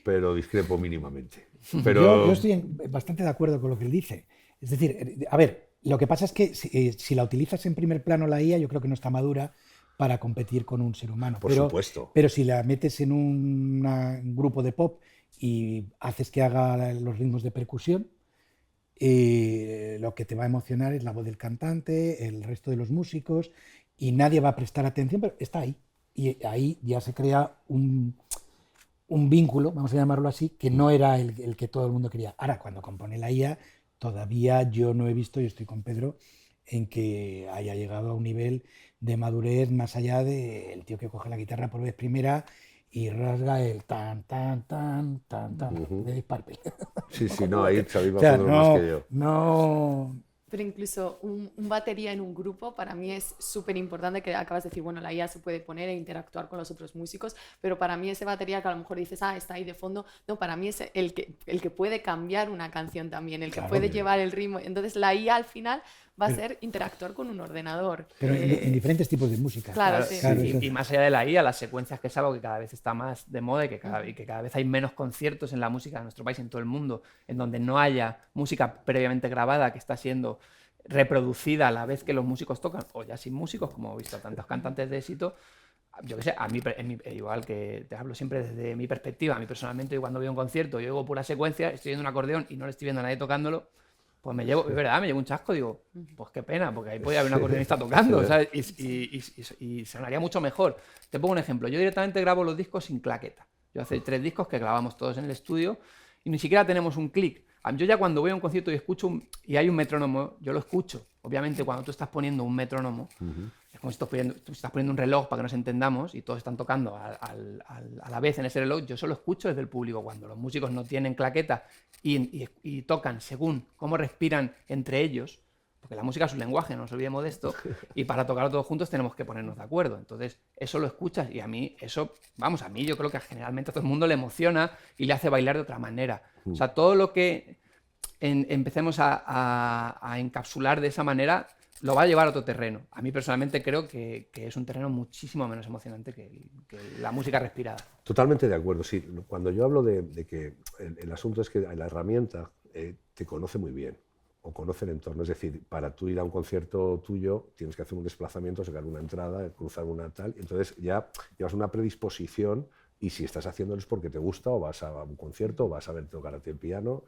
pero discrepo mínimamente. Pero... Yo estoy bastante de acuerdo con lo que él dice. Es decir, a ver, lo que pasa es que si la utilizas en primer plano la IA, yo creo que no está madura, para competir con un ser humano. Por supuesto. Pero si la metes en un grupo de pop y haces que haga los ritmos de percusión, lo que te va a emocionar es la voz del cantante, el resto de los músicos, y nadie va a prestar atención, pero está ahí. Y ahí ya se crea un vínculo, vamos a llamarlo así, que no era el que todo el mundo quería. Ahora, cuando compone la IA, todavía yo no he visto, y estoy con Pedro, en que haya llegado a un nivel de madurez más allá del tío que coge la guitarra por vez primera y rasga el tan, tan, tan, tan, tan de Deep Purple. Sí, no, ahí Xavi va O sea, a más que yo. no... Pero incluso un batería en un grupo para mí es súper importante, que acabas de decir, bueno, la IA se puede poner e interactuar con los otros músicos, pero para mí ese batería que a lo mejor dices, está ahí de fondo, no, para mí es el que puede cambiar una canción también, el que puede llevar el ritmo. Entonces la IA al final va a ser interactuar con un ordenador. Pero en diferentes tipos de música. Claro, sí. Claro, Y más allá de la IA, las secuencias, que es algo que cada vez está más de moda y que cada vez hay menos conciertos en la música de nuestro país, en todo el mundo, en donde no haya música previamente grabada que está siendo reproducida a la vez que los músicos tocan, o ya sin músicos, como he visto a tantos cantantes de éxito. Yo qué sé, a mí, igual que te hablo siempre desde mi perspectiva, a mí personalmente, yo cuando veo un concierto, yo oigo pura secuencia, estoy viendo un acordeón y no le estoy viendo a nadie tocándolo, pues me llevo un chasco, digo, pues qué pena, porque ahí podía haber un acordeonista tocando, ¿sabes? Y sonaría mucho mejor. Te pongo un ejemplo, yo directamente grabo los discos sin claqueta. Yo hace 3 discos que grabamos todos en el estudio y ni siquiera tenemos un clic. Yo ya cuando voy a un concierto y escucho y hay un metrónomo, yo lo escucho. Obviamente cuando tú estás poniendo un metrónomo, es como si tú estás poniendo un reloj para que nos entendamos y todos están tocando a la vez en ese reloj. Yo solo escucho desde el público. Cuando los músicos no tienen claqueta y tocan según cómo respiran entre ellos, porque la música es un lenguaje, no nos olvidemos de esto, y para tocarlo todos juntos tenemos que ponernos de acuerdo. Entonces, eso lo escuchas y a mí eso, a mí yo creo que generalmente a todo el mundo le emociona y le hace bailar de otra manera. O sea, todo lo que empecemos a encapsular de esa manera lo va a llevar a otro terreno. A mí personalmente creo que es un terreno muchísimo menos emocionante que la música respirada. Totalmente de acuerdo, sí. Cuando yo hablo de que el asunto es que la herramienta te conoce muy bien, o conoce el entorno. Es decir, para tú ir a un concierto tuyo tienes que hacer un desplazamiento, sacar una entrada, cruzar una tal, y entonces ya llevas una predisposición, y si estás haciéndolo es porque te gusta, o vas a un concierto, o vas a ver tocar a ti el piano.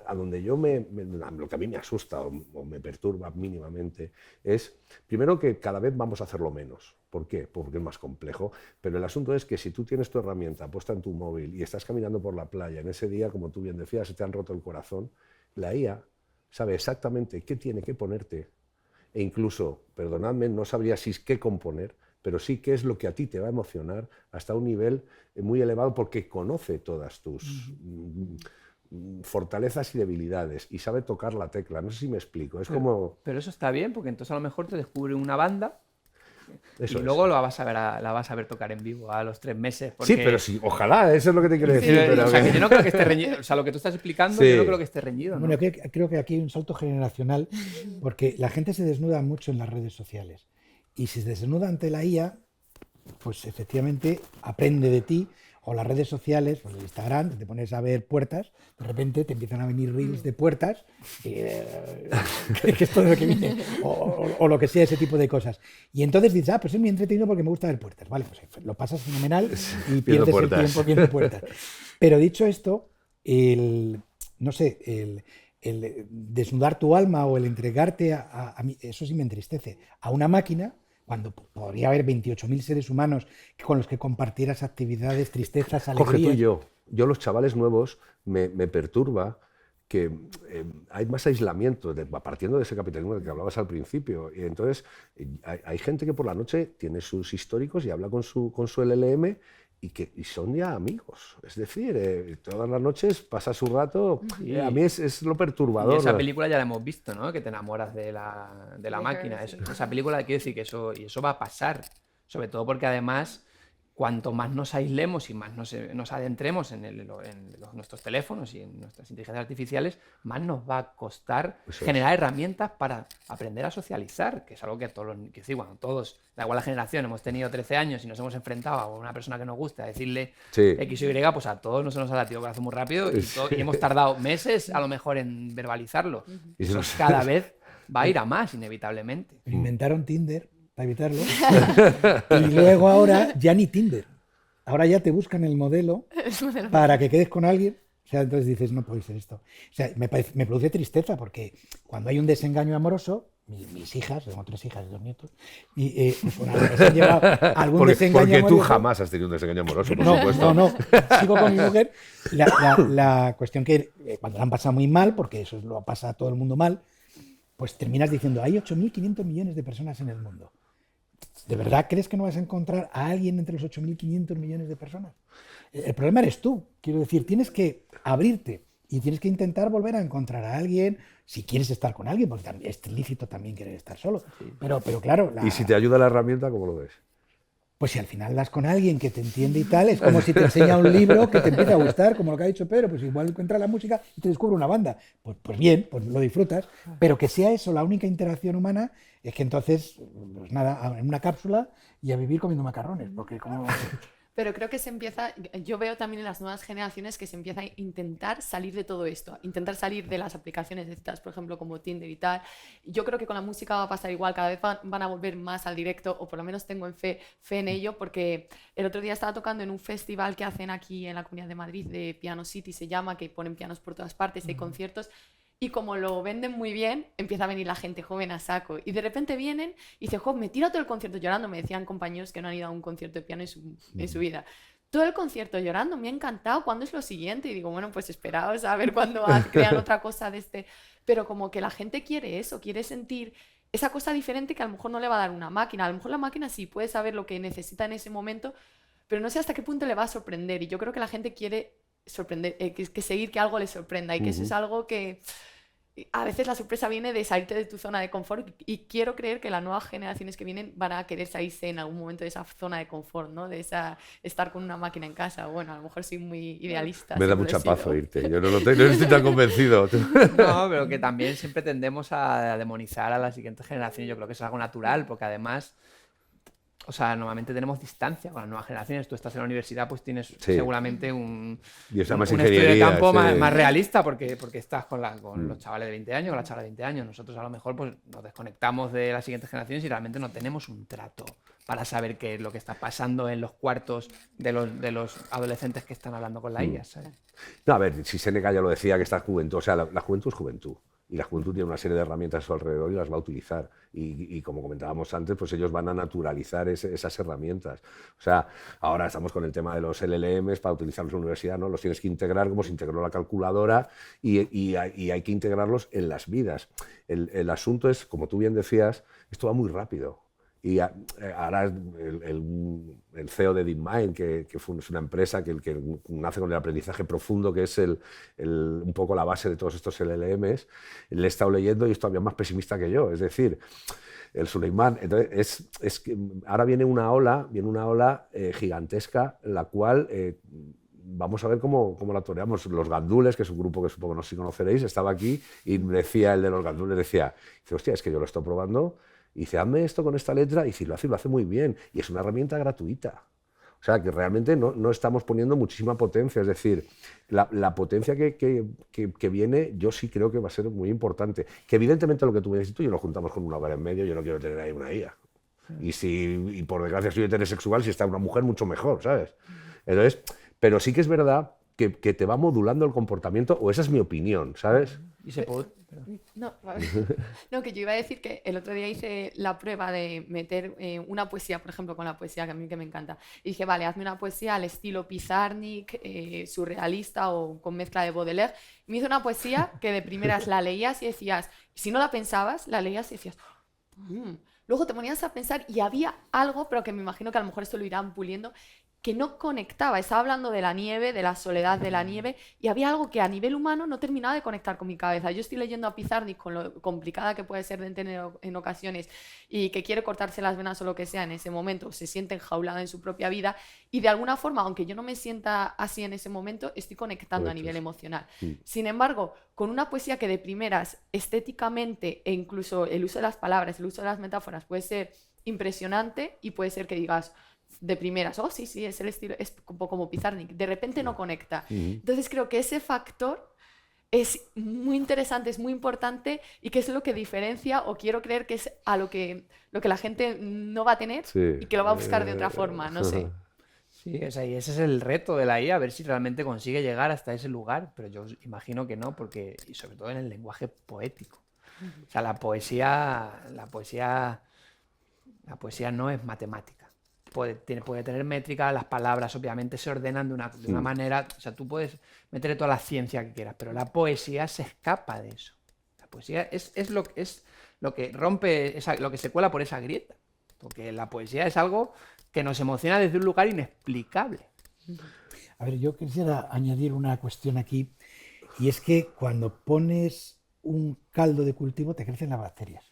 A donde yo lo que a mí me asusta o me perturba mínimamente es, primero, que cada vez vamos a hacerlo menos. ¿Por qué? Porque es más complejo, pero el asunto es que si tú tienes tu herramienta puesta en tu móvil y estás caminando por la playa, en ese día, como tú bien decías, se te han roto el corazón, la IA sabe exactamente qué tiene que ponerte, e incluso, perdonadme, no sabría si es qué componer, pero sí qué es lo que a ti te va a emocionar hasta un nivel muy elevado, porque conoce todas tus fortalezas y debilidades y sabe tocar la tecla. No sé si me explico. Pero eso está bien, porque entonces a lo mejor te descubre una banda Eso y luego la vas a ver tocar en vivo a los 3 meses. Sí, pero sí, ojalá, eso es lo que te quiero decir. O sea, que yo no creo que esté reñido. O sea, lo que tú estás explicando, yo no creo que esté reñido, ¿no? Bueno, creo que aquí hay un salto generacional, porque la gente se desnuda mucho en las redes sociales. Y si se desnuda ante la IA, pues efectivamente aprende de ti, o las redes sociales, pues el Instagram, te pones a ver puertas, de repente te empiezan a venir reels de puertas, que es todo lo que viene, o lo que sea, ese tipo de cosas. Y entonces dices, pues es muy entretenido porque me gusta ver puertas. Vale, pues lo pasas fenomenal y pierdes el tiempo viendo puertas. Pero dicho esto, el desnudar tu alma o el entregarte a mí, eso sí me entristece, a una máquina, cuando podría haber 28.000 seres humanos con los que compartieras actividades, tristezas, alegrías. Jorge, tú y yo los chavales nuevos me perturba que hay más aislamiento, partiendo de ese capitalismo del que hablabas al principio. Y entonces hay gente que por la noche tiene sus históricos y habla con su LLM y son ya amigos. Es decir, todas las noches pasa su rato. A mí es lo perturbador. Y esa película ya la hemos visto, ¿no? Que te enamoras de la máquina. Esa película, quiero decir que eso va a pasar. Sobre todo porque además, cuanto más nos aislemos y más nos adentremos en nuestros teléfonos y en nuestras inteligencias artificiales, más nos va a costar generar herramientas para aprender a socializar, que es algo que todos, da igual la generación, hemos tenido 13 años y nos hemos enfrentado a una persona que nos gusta, a decirle X o Y, pues a todos nos ha latido el corazón muy rápido y hemos tardado meses a lo mejor en verbalizarlo. Cada vez va a ir a más, inevitablemente. Inventaron Tinder para evitarlo. Y luego ahora ya ni Tinder. Ahora ya te buscan el modelo para que quedes con alguien. O sea, entonces dices, no puede ser esto. O sea, me produce tristeza porque cuando hay un desengaño amoroso, mis hijas, tengo 3 hijas y 2 nietos, y pues bueno, se han llevado algún desengaño porque tú amoroso. jamás has tenido un desengaño amoroso, por No, supuesto. no, sigo con mi mujer. La cuestión que cuando la han pasado muy mal, porque eso lo pasa a todo el mundo mal, pues terminas diciendo, hay 8.500 millones de personas en el mundo. ¿De verdad crees que no vas a encontrar a alguien entre los 8.500 millones de personas? El problema eres tú. Quiero decir, tienes que abrirte y tienes que intentar volver a encontrar a alguien si quieres estar con alguien, porque también es lícito también querer estar solo. Pero claro... Y si te ayuda la herramienta, ¿cómo lo ves? Pues si al final das con alguien que te entiende y tal, es como si te enseña un libro que te empieza a gustar, como lo que ha dicho Pedro, pues igual encuentras la música y te descubre una banda. Pues bien, pues lo disfrutas, pero que sea eso la única interacción humana, es que entonces, pues nada, en una cápsula y a vivir comiendo macarrones, porque como... Pero creo que se empieza, yo veo también en las nuevas generaciones que se empieza a intentar salir de todo esto, intentar salir de las aplicaciones de citas, por ejemplo, como Tinder y tal. Yo creo que con la música va a pasar igual, cada vez van a volver más al directo, o por lo menos tengo fe en ello, porque el otro día estaba tocando en un festival que hacen aquí en la Comunidad de Madrid, de Piano City se llama, que ponen pianos por todas partes, hay conciertos. Y como lo venden muy bien, empieza a venir la gente joven a saco. Y de repente vienen y dicen, jo, me tiro todo el concierto llorando. Me decían compañeros que no han ido a un concierto de piano en su vida. Todo el concierto llorando, me ha encantado. ¿Cuándo es lo siguiente? Y digo, bueno, pues esperaos a ver cuándo crean otra cosa de este. Pero como que la gente quiere eso, quiere sentir esa cosa diferente que a lo mejor no le va a dar una máquina. A lo mejor la máquina sí puede saber lo que necesita en ese momento, pero no sé hasta qué punto le va a sorprender. Y yo creo que la gente quiere sorprender, que seguir que algo le sorprenda. Y que eso es algo que... A veces la sorpresa viene de salirte de tu zona de confort y quiero creer que las nuevas generaciones que vienen van a querer salirse en algún momento de esa zona de confort, ¿no? De esa estar con una máquina en casa. Bueno, a lo mejor soy muy idealista. Me da mucha paz oírte, yo no estoy tan convencido. No, pero que también siempre tendemos a demonizar a las siguientes generaciones. Yo creo que es algo natural, porque además... O sea, normalmente tenemos distancia con las nuevas generaciones. Tú estás en la universidad, pues tienes seguramente un estudio de campo más realista porque estás con los chavales de 20 años, con las chavalas de 20 años. Nosotros a lo mejor pues nos desconectamos de las siguientes generaciones y realmente no tenemos un trato para saber qué es lo que está pasando en los cuartos de los adolescentes que están hablando con la IA, ¿sabes? No, a ver, si Séneca ya lo decía, que esta juventud, o sea, la juventud es juventud. Y la juventud tiene una serie de herramientas a su alrededor y las va a utilizar. Y como comentábamos antes, pues ellos van a naturalizar esas herramientas. O sea, ahora estamos con el tema de los LLMs para utilizarlos en la universidad, ¿no? Los tienes que integrar como se integró la calculadora y hay que integrarlos en las vidas. El asunto es, como tú bien decías, esto va muy rápido. Y ahora el CEO de DeepMind, que es una empresa que nace con el aprendizaje profundo, que es un poco la base de todos estos LLMs, le he estado leyendo y es todavía más pesimista que yo. Es decir, el Suleimán. Entonces, es que ahora viene una ola gigantesca, la cual... vamos a ver cómo la toreamos. Los gandules, que es un grupo que supongo no sé si conoceréis, estaba aquí y decía el de los gandules, dice, hostia, es que yo lo estoy probando. Y dice, hazme esto con esta letra, y si lo hace muy bien. Y es una herramienta gratuita. O sea, que realmente no estamos poniendo muchísima potencia. Es decir, la potencia que viene, yo sí creo que va a ser muy importante. Que evidentemente lo que tú me dices, tú y yo lo juntamos con una vara en medio, yo no quiero tener ahí una IA. Y por desgracia soy heterosexual, si está una mujer, mucho mejor, ¿sabes? Entonces, pero sí que es verdad que te va modulando el comportamiento, o esa es mi opinión, ¿sabes? Y se puede... No, que yo iba a decir que el otro día hice la prueba de meter una poesía, por ejemplo, con la poesía, que a mí que me encanta. Y dije, vale, hazme una poesía al estilo Pizarnik, surrealista o con mezcla de Baudelaire. Y me hizo una poesía que de primeras la leías y decías, si no la pensabas, la leías y decías... Luego te ponías a pensar y había algo, pero que me imagino que a lo mejor esto lo irán puliendo, que no conectaba. Estaba hablando de la nieve, de la soledad de la nieve, y había algo que a nivel humano no terminaba de conectar con mi cabeza. Yo estoy leyendo a Pizarnik con lo complicada que puede ser de entender en ocasiones y que quiere cortarse las venas o lo que sea en ese momento, se siente enjaulada en su propia vida y de alguna forma, aunque yo no me sienta así en ese momento, estoy conectando a nivel emocional. Sin embargo, con una poesía que de primeras estéticamente e incluso el uso de las palabras, el uso de las metáforas puede ser impresionante y puede ser que digas de primeras, oh sí, es el estilo, es como Pizarnik, de repente no conecta. Entonces creo que ese factor es muy interesante, es muy importante y que es lo que diferencia, o quiero creer que es a lo que la gente no va a tener Sí. y que lo va a buscar de otra forma, no sé. Sí, o sea, y ese es el reto de la IA, a ver si realmente consigue llegar hasta ese lugar, pero yo imagino que no, porque, y sobre todo en el lenguaje poético. O sea, la poesía no es matemática. Puede tener métrica, las palabras obviamente se ordenan de una manera, o sea, tú puedes meterle toda la ciencia que quieras, pero la poesía se escapa de eso. La poesía es lo que rompe, lo que se cuela por esa grieta, porque la poesía es algo que nos emociona desde un lugar inexplicable. A ver, yo quisiera añadir una cuestión aquí, y es que cuando pones un caldo de cultivo te crecen las bacterias.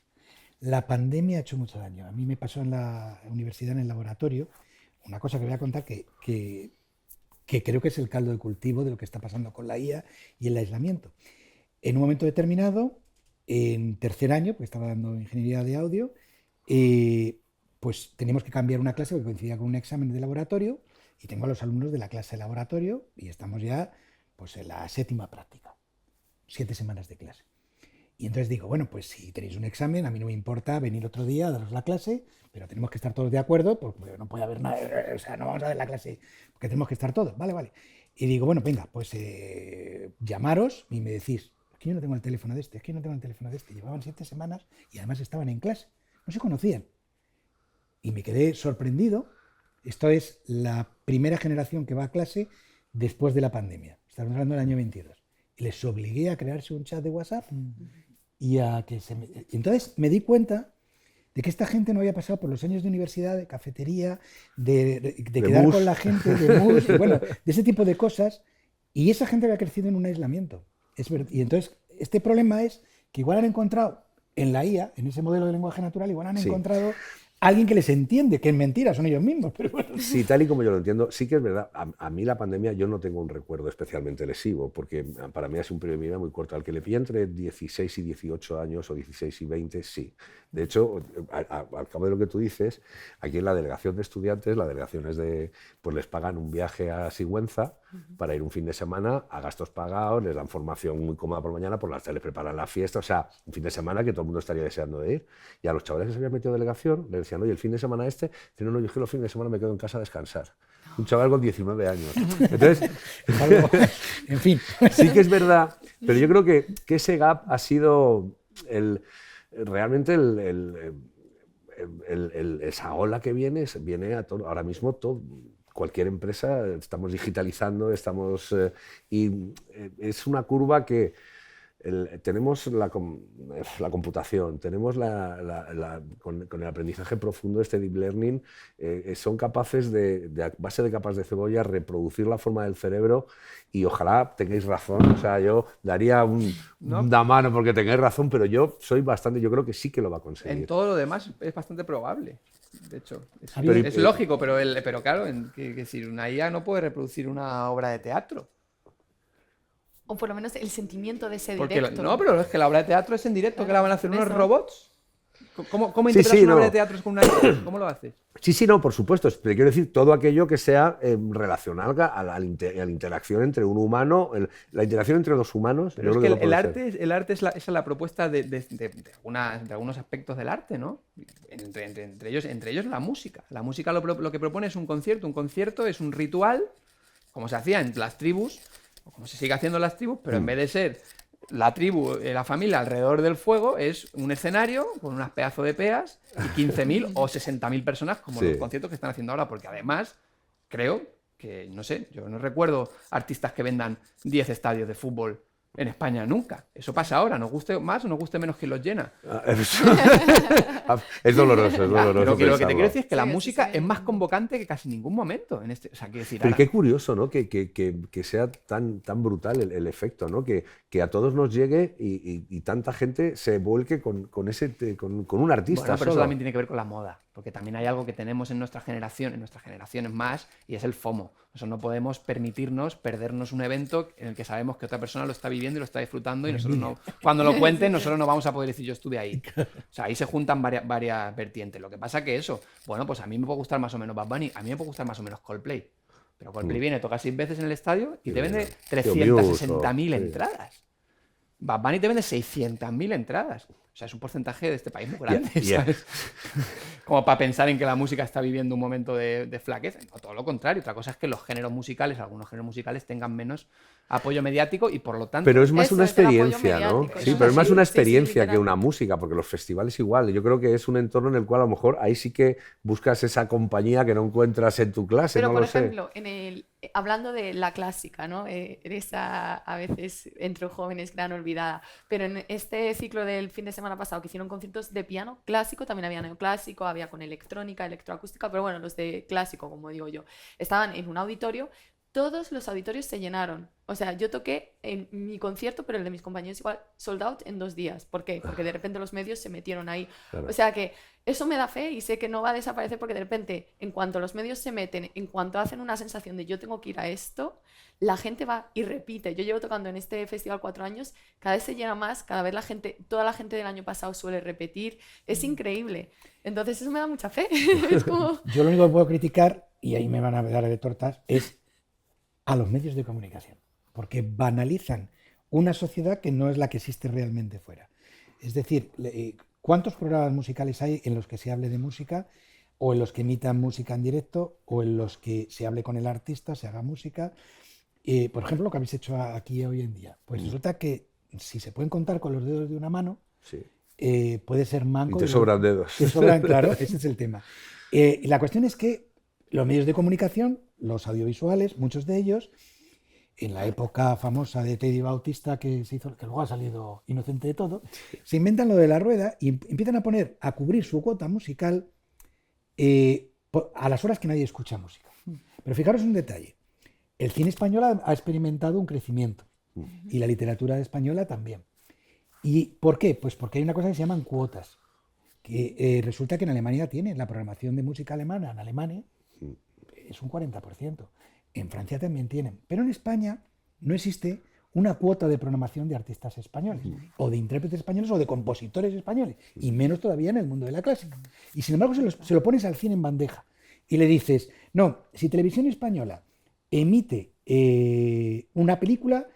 La pandemia ha hecho mucho daño. A mí me pasó en la universidad, en el laboratorio, una cosa que voy a contar que creo que es el caldo de cultivo de lo que está pasando con la IA y el aislamiento. En un momento determinado, en tercer año, porque estaba dando ingeniería de audio, pues teníamos que cambiar una clase que coincidía con un examen de laboratorio, y tengo a los alumnos de la clase de laboratorio y estamos ya pues en la 7ª práctica, 7 semanas de clase. Y entonces digo, bueno, pues si tenéis un examen, a mí no me importa venir otro día a daros la clase, pero tenemos que estar todos de acuerdo, porque no puede haber nada, o sea, no vamos a dar la clase, porque tenemos que estar todos, vale. Y digo, bueno, venga, pues llamaros y me decís, es que yo no tengo el teléfono de este, es que yo no tengo el teléfono de este. Llevaban 7 semanas y además estaban en clase, no se conocían. Y me quedé sorprendido. Esto es la primera generación que va a clase después de la pandemia. Estamos hablando del año 22. Y les obligué a crearse un chat de WhatsApp y a que y entonces me di cuenta de que esta gente no había pasado por los años de universidad, de cafetería, de quedar bus. con la gente, de bus, bueno, de ese tipo de cosas. Y esa gente había crecido en un aislamiento. Y entonces este problema es que igual han encontrado en la IA, en ese modelo de lenguaje natural, igual han encontrado alguien que les entiende, que es mentira, son ellos mismos. Pero bueno. Sí, tal y como yo lo entiendo, sí que es verdad. A mí la pandemia yo no tengo un recuerdo especialmente lesivo, porque para mí es un periodo de vida muy corto. Al que le pilla entre 16 y 18 años o 16 y 20, sí. De hecho, al cabo de lo que tú dices, aquí en la delegación de estudiantes, las delegaciones pues les pagan un viaje a Sigüenza para ir un fin de semana a gastos pagados, les dan formación muy cómoda por mañana, por las tardes les preparan la fiesta, o sea, un fin de semana que todo el mundo estaría deseando de ir. Y a los chavales que se habían metido delegación, les decían, oye, el fin de semana no, yo es que los fines de semana me quedo en casa a descansar. Un chaval con 19 años. Entonces, en fin. Sí que es verdad, pero yo creo que ese gap ha sido realmente esa ola que viene a todo. Ahora mismo cualquier empresa, estamos digitalizando, y es una curva que tenemos la computación, tenemos con el aprendizaje profundo, este deep learning, son capaces a base de capas de cebolla, reproducir la forma del cerebro, y ojalá tengáis razón. O sea, yo daría una mano porque tengáis razón, pero yo creo que sí que lo va a conseguir. En todo lo demás es bastante probable. De hecho, es lógico, pero claro, que si una IA no puede reproducir una obra de teatro. O por lo menos el sentimiento de ese Porque directo. no, pero es que la obra de teatro es en directo, Claro, que la van a hacer unos eso. robots. ¿Cómo interpretas una obra de teatro con una IA? ¿Cómo lo haces? Sí, no, por supuesto. Pero quiero decir, todo aquello que sea relacional a la interacción entre un humano, la interacción entre dos humanos. Pero es que el arte es la propuesta de algunos aspectos del arte, ¿no? Entre ellos la música. La música lo que propone es un concierto. Un concierto es un ritual, como se hacía en las tribus, o como se sigue haciendo en las tribus, pero en vez de ser la tribu, la familia alrededor del fuego, es un escenario con unas pedazos de peas y 15.000 o 60.000 personas, como los conciertos que están haciendo ahora, porque además creo que, no sé, yo no recuerdo artistas que vendan 10 estadios de fútbol en España nunca. Eso pasa ahora, nos guste más o nos guste menos quien los llena. Es doloroso, es doloroso. Pero lo que te quiero decir es que la Sí, música sí. es más convocante que casi ningún momento. O sea, quiero decir, Pero qué curioso, ¿no? Que sea tan brutal el efecto, ¿no? Que a todos nos llegue y tanta gente se vuelque con un artista. Bueno, pero solo. eso también tiene que ver con la moda, porque también hay algo que tenemos en nuestras generaciones más, y es el FOMO. Nosotros no podemos permitirnos perdernos un evento en el que sabemos que otra persona lo está viviendo y lo está disfrutando, y nosotros no, cuando lo cuenten, nosotros no vamos a poder decir yo estuve ahí. O sea, ahí se juntan varias vertientes. Lo que pasa que eso, bueno, pues a mí me puede gustar más o menos Bad Bunny, a mí me puede gustar más o menos Coldplay. Pero Coldplay viene, toca 6 veces en el estadio y te vende 360.000 entradas. Bad Bunny te vende 600.000 entradas. O sea, es un porcentaje de este país muy grande, Yeah. ¿sabes? Como para pensar en que la música está viviendo un momento de flaqueza. No, todo lo contrario. Otra cosa es que los géneros musicales, algunos géneros musicales, tengan menos apoyo mediático y por lo tanto... Pero es más Eso una es el apoyo experiencia, ¿no? mediático, Sí, eso pero es más sí, una sí, sí, experiencia que una literalmente. música, porque los festivales igual. Yo creo que es un entorno en el cual a lo mejor ahí sí que buscas esa compañía que no encuentras en tu clase, Pero, no por lo sé. ejemplo, hablando de la clásica, ¿no? Esa a veces entre jóvenes gran olvidada. Pero en este ciclo del fin de semana pasado que hicieron conciertos de piano clásico, también había neoclásico, había con electrónica, electroacústica, pero bueno, los de clásico, como digo yo, estaban en un auditorio. Todos los auditorios se llenaron. O sea, yo toqué en mi concierto, pero el de mis compañeros igual sold out en 2 días. ¿Por qué? Porque de repente los medios se metieron ahí. Claro. O sea que eso me da fe y sé que no va a desaparecer porque de repente, en cuanto los medios se meten, en cuanto hacen una sensación de yo tengo que ir a esto, la gente va y repite. Yo llevo tocando en este festival 4 años, cada vez se llena más, cada vez la gente, toda la gente del año pasado suele repetir. Es increíble. Entonces eso me da mucha fe. Es como... Yo lo único que puedo criticar, y ahí me van a dar de tortas, es a los medios de comunicación, porque banalizan una sociedad que no es la que existe realmente fuera. Es decir, ¿cuántos programas musicales hay en los que se hable de música, o en los que emitan música en directo, o en los que se hable con el artista, se haga música? Por ejemplo, lo que habéis hecho aquí hoy en día. Pues resulta que si se pueden contar con los dedos de una mano, Sí. puede ser Y manco. te sobran dedos. Te sobran, claro, ese es el tema. Y la cuestión es que los medios de comunicación, los audiovisuales, muchos de ellos, en la época famosa de Teddy Bautista, que se hizo, que luego ha salido inocente de todo, se inventan lo de la rueda y empiezan a cubrir su cuota musical a las horas que nadie escucha música. Pero fijaros un detalle, el cine español ha experimentado un crecimiento y la literatura española también. ¿Y por qué? Pues porque hay una cosa que se llaman cuotas, que resulta que en Alemania tienen la programación de música alemana, en Alemania es un 40%, en Francia también tienen, pero en España no existe una cuota de programación de artistas españoles, o de intérpretes españoles, o de compositores españoles, y menos todavía en el mundo de la clásica. Y sin embargo se lo pones al cine en bandeja y le dices, no, si Televisión Española emite una película,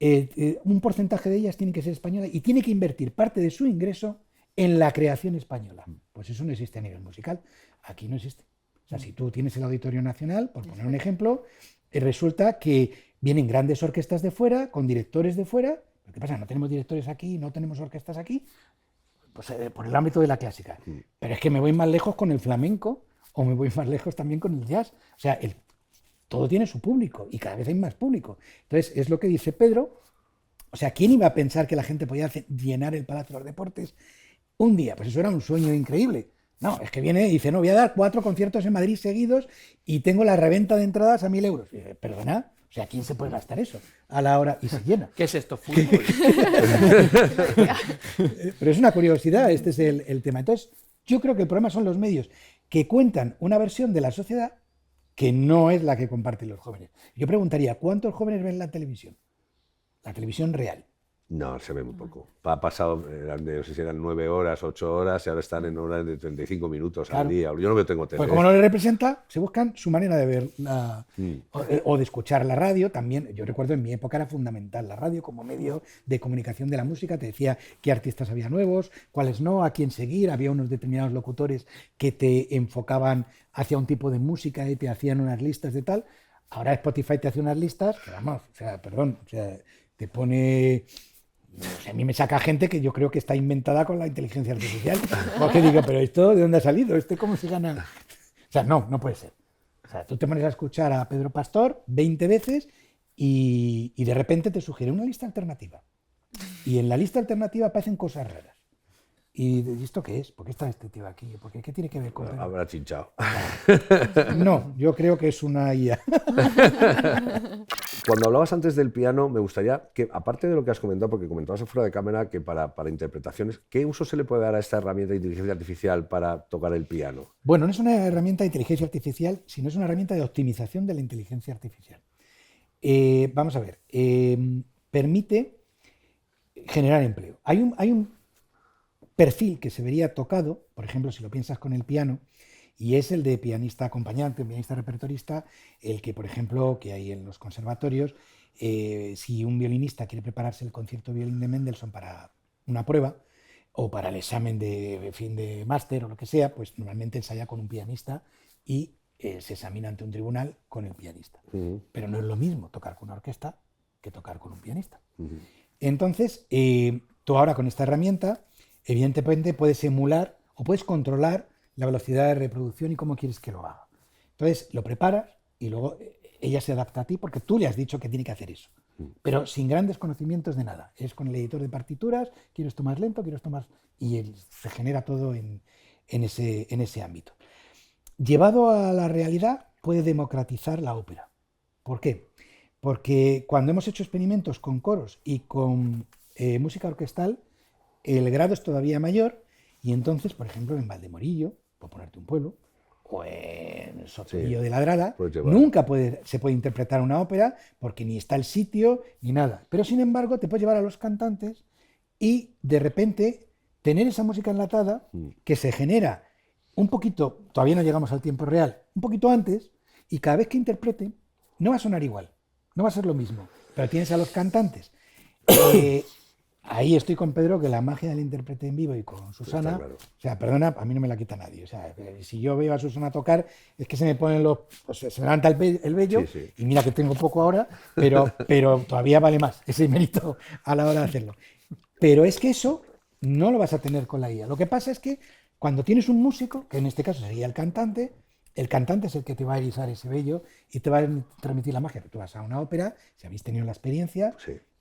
un porcentaje de ellas tiene que ser española y tiene que invertir parte de su ingreso en la creación española. Pues eso no existe a nivel musical. Aquí no existe. O sea, si tú tienes el Auditorio Nacional, por poner un ejemplo, resulta que vienen grandes orquestas de fuera, con directores de fuera. ¿Pero qué pasa? ¿No tenemos directores aquí? ¿No tenemos orquestas aquí? Pues por el ámbito de la clásica. Pero es que me voy más lejos con el flamenco, o me voy más lejos también con el jazz. O sea, todo tiene su público y cada vez hay más público. Entonces, es lo que dice Pedro. O sea, ¿quién iba a pensar que la gente podía llenar el Palacio de los Deportes un día? Pues eso era un sueño increíble. No, es que viene y dice, no, voy a dar 4 conciertos en Madrid seguidos y tengo la reventa de entradas a 1.000 euros. Y dice, perdona, o sea, ¿quién se puede gastar eso a la hora? Y se llena. ¿Qué es esto? Fútbol. Pero es una curiosidad, este es el tema. Entonces, yo creo que el problema son los medios que cuentan una versión de la sociedad que no es la que comparten los jóvenes. Yo preguntaría, ¿cuántos jóvenes ven la televisión? La televisión real. No, se ve muy poco. Ha pasado, no sé si eran 9 horas, 8 horas, y ahora están en horas de 35 minutos Claro. al día. Yo no tengo tele. Pues como no le representa, se buscan su manera de ver o de escuchar la radio. También, yo recuerdo en mi época era fundamental la radio como medio de comunicación de la música. Te decía qué artistas había nuevos, cuáles no, a quién seguir. Había unos determinados locutores que te enfocaban hacia un tipo de música y te hacían unas listas de tal. Ahora Spotify te hace unas listas que vamos, o sea, perdón, o sea, te pone... O sea, a mí me saca gente que yo creo que está inventada con la inteligencia artificial. Porque digo, pero ¿esto de dónde ha salido? ¿Cómo se gana? O sea, no puede ser. O sea, tú te pones a escuchar a Pedro Pastor 20 veces y de repente te sugiere una lista alternativa. Y en la lista alternativa aparecen cosas raras. ¿Y esto qué es? ¿Por qué está este tío aquí? ¿Qué tiene que ver con Pedro? Habrá chinchado. No, yo creo que es una IA. Cuando hablabas antes del piano, me gustaría que, aparte de lo que has comentado, porque comentabas fuera de cámara que para interpretaciones, ¿qué uso se le puede dar a esta herramienta de inteligencia artificial para tocar el piano? Bueno, no es una herramienta de inteligencia artificial, sino es una herramienta de optimización de la inteligencia artificial. Vamos a ver, permite generar empleo. Hay un perfil que se vería tocado, por ejemplo, si lo piensas con el piano, y es el de pianista acompañante, pianista repertorista, el que, por ejemplo, que hay en los conservatorios, si un violinista quiere prepararse el concierto de violín de Mendelssohn para una prueba o para el examen de fin de máster o lo que sea, pues normalmente ensaya con un pianista y se examina ante un tribunal con el pianista. Pero no es lo mismo tocar con una orquesta que tocar con un pianista. Entonces, tú ahora con esta herramienta, evidentemente puedes emular o puedes controlar la velocidad de reproducción y cómo quieres que lo haga. Entonces, lo preparas y luego ella se adapta a ti porque tú le has dicho que tiene que hacer eso. Pero sin grandes conocimientos de nada. Es con el editor de partituras, quiero esto más lento, quiero esto más... Y se genera todo en ese ámbito. Llevado a la realidad, puede democratizar la ópera. ¿Por qué? Porque cuando hemos hecho experimentos con coros y con música orquestal, el grado es todavía mayor y entonces, por ejemplo, en Valdemorillo, por ponerte un pueblo, o en Sotillo de Ladrada, nunca se puede interpretar una ópera porque ni está el sitio ni nada. Pero sin embargo, te puedes llevar a los cantantes y de repente tener esa música enlatada que se genera un poquito, todavía no llegamos al tiempo real, un poquito antes, y cada vez que interpreten no va a sonar igual, no va a ser lo mismo, pero tienes a los cantantes. Ahí estoy con Pedro, que la magia del intérprete en vivo y con Susana, claro. O sea, perdona, a mí no me la quita nadie. O sea, si yo veo a Susana tocar, es que se me ponen o sea, se me levanta el vello, y mira que tengo poco ahora, pero todavía vale más ese mérito a la hora de hacerlo. Pero es que eso no lo vas a tener con la IA. Lo que pasa es que cuando tienes un músico, que en este caso sería el cantante es el que te va a erizar ese vello y te va a transmitir la magia. Tú vas a una ópera, si habéis tenido la experiencia,